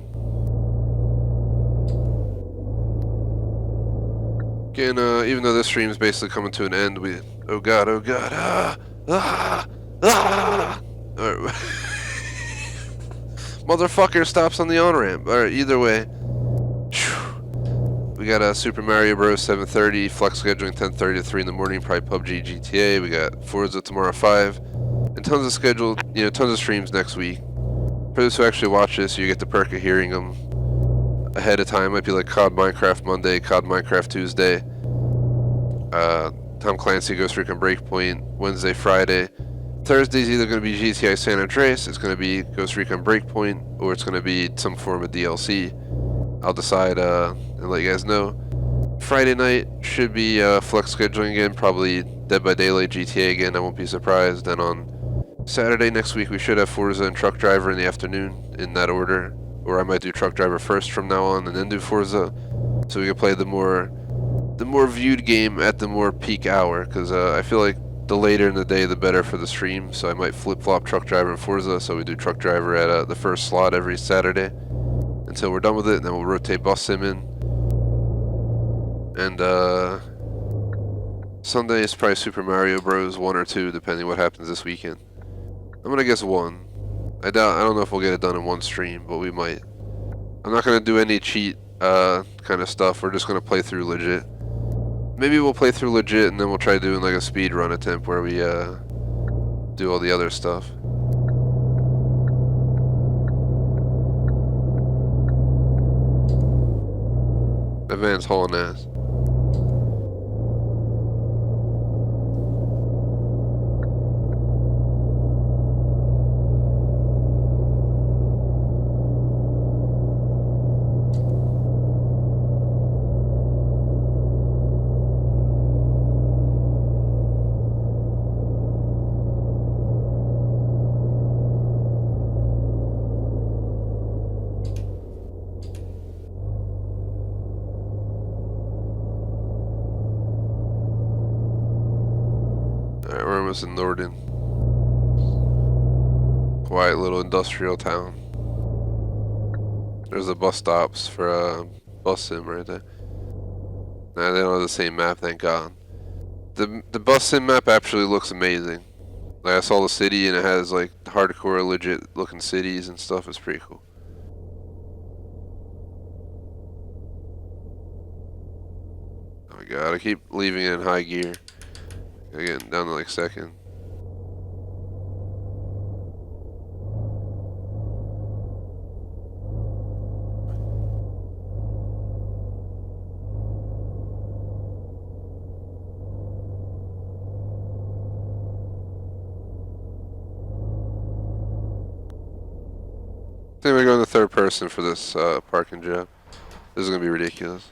Again, even though this stream is basically coming to an end, oh god, Alright. Motherfucker stops on the on-ramp. Alright, either way. We got Super Mario Bros. 7:30, flex scheduling 10:30 to 3 in the morning, probably PUBG, GTA. We got Forza tomorrow 5. And tons of scheduled, tons of streams next week. For those who actually watch this, you get the perk of hearing them ahead of time. Might be like COD Minecraft Monday, COD Minecraft Tuesday. Tom Clancy Ghost Recon Breakpoint Wednesday, Friday. Thursday's either going to be GTA San Andreas, it's going to be Ghost Recon Breakpoint, or it's going to be some form of DLC. I'll decide and let you guys know. Friday night should be flex scheduling again, probably Dead by Daylight GTA again, I won't be surprised. Then on Saturday next week we should have Forza and Truck Driver in the afternoon, in that order. Or I might do Truck Driver first from now on and then do Forza, so we can play the more viewed game at the more peak hour, because I feel like the later in the day the better for the stream, so I might flip-flop Truck Driver and Forza, so we do Truck Driver at the first slot every Saturday until we're done with it, and then we'll rotate Bus Sim in. And Sunday is probably Super Mario Bros. 1 or 2, depending what happens this weekend. I'm gonna guess 1. I don't know if we'll get it done in one stream, but we might. I'm not gonna do any cheat kind of stuff. We're just gonna play through legit. Maybe we'll play through legit and then we'll try doing like a speed run attempt where we do all the other stuff. That van's hauling ass. In Norden. Quiet little industrial town. There's the bus stops for Bus Sim right there. Nah, they don't have the same map, thank God. The Bus Sim map actually looks amazing. Like I saw the city and it has like hardcore legit looking cities and stuff. It's pretty cool. Oh my god, I keep leaving it in high gear. Getting down to like second. I think we're going to third person for this parking job. This is going to be ridiculous.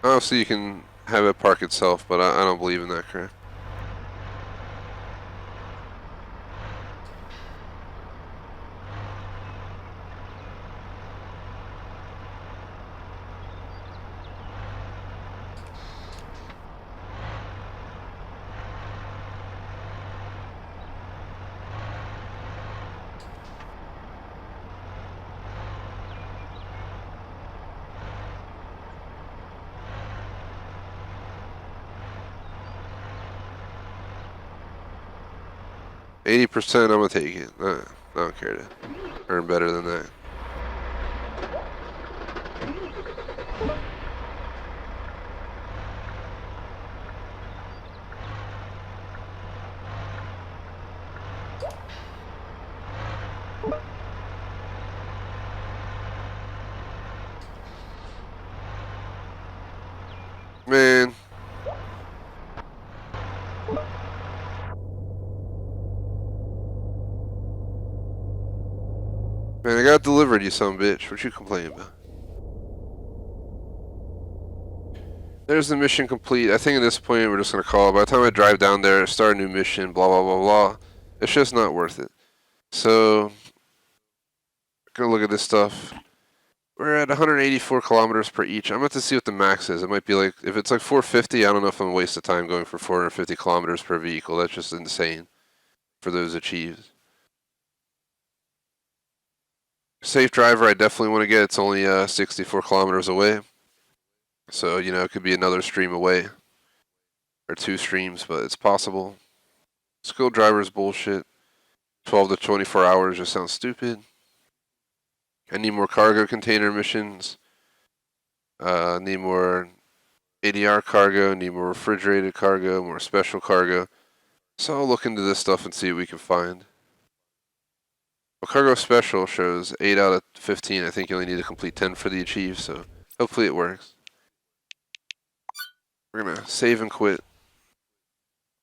Obviously you can have it park itself, but I don't believe in that crap. 80%, I'm gonna take it. I don't care to earn better than that. Man. Man, I got delivered, you son of a bitch. What you complaining about? There's the mission complete. I think at this point we're just gonna call it. By the time I drive down there, start a new mission, blah blah blah blah, it's just not worth it. So, gonna look at this stuff. We're at 184 kilometers per each. I'm about to see what the max is. It might be like, if it's like 450, I don't know if I'm a waste of time going for 450 kilometers per vehicle. That's just insane for those achieves. Safe driver, I definitely want to get. It's only 64 kilometers away. So, you know, it could be another stream away. Or 2 streams, but it's possible. Skilled driver is bullshit. 12 to 24 hours just sounds stupid. I need more cargo container missions. Need more ADR cargo, need more refrigerated cargo, more special cargo. So I'll look into this stuff and see what we can find. Well, cargo special shows 8 out of 15. I think you only need to complete 10 for the achieve, so hopefully it works. We're gonna save and quit.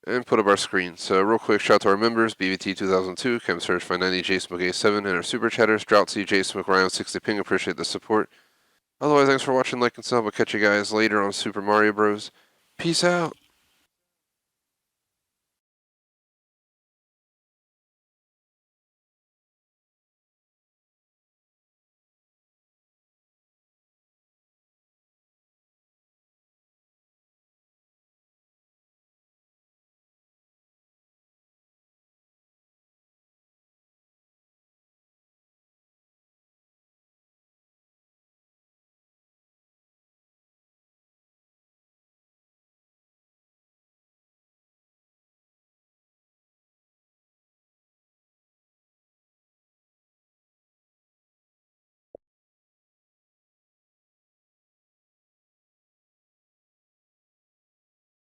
And put up our screen. So real quick, shout out to our members, BVT 2002, Chem Search 590, JSmoke A7, and our super chatters, Droughty, JSmoke, Ryan 60 Ping, appreciate the support. Otherwise, thanks for watching, like, and sub. I'll catch you guys later on Super Mario Bros. Peace out.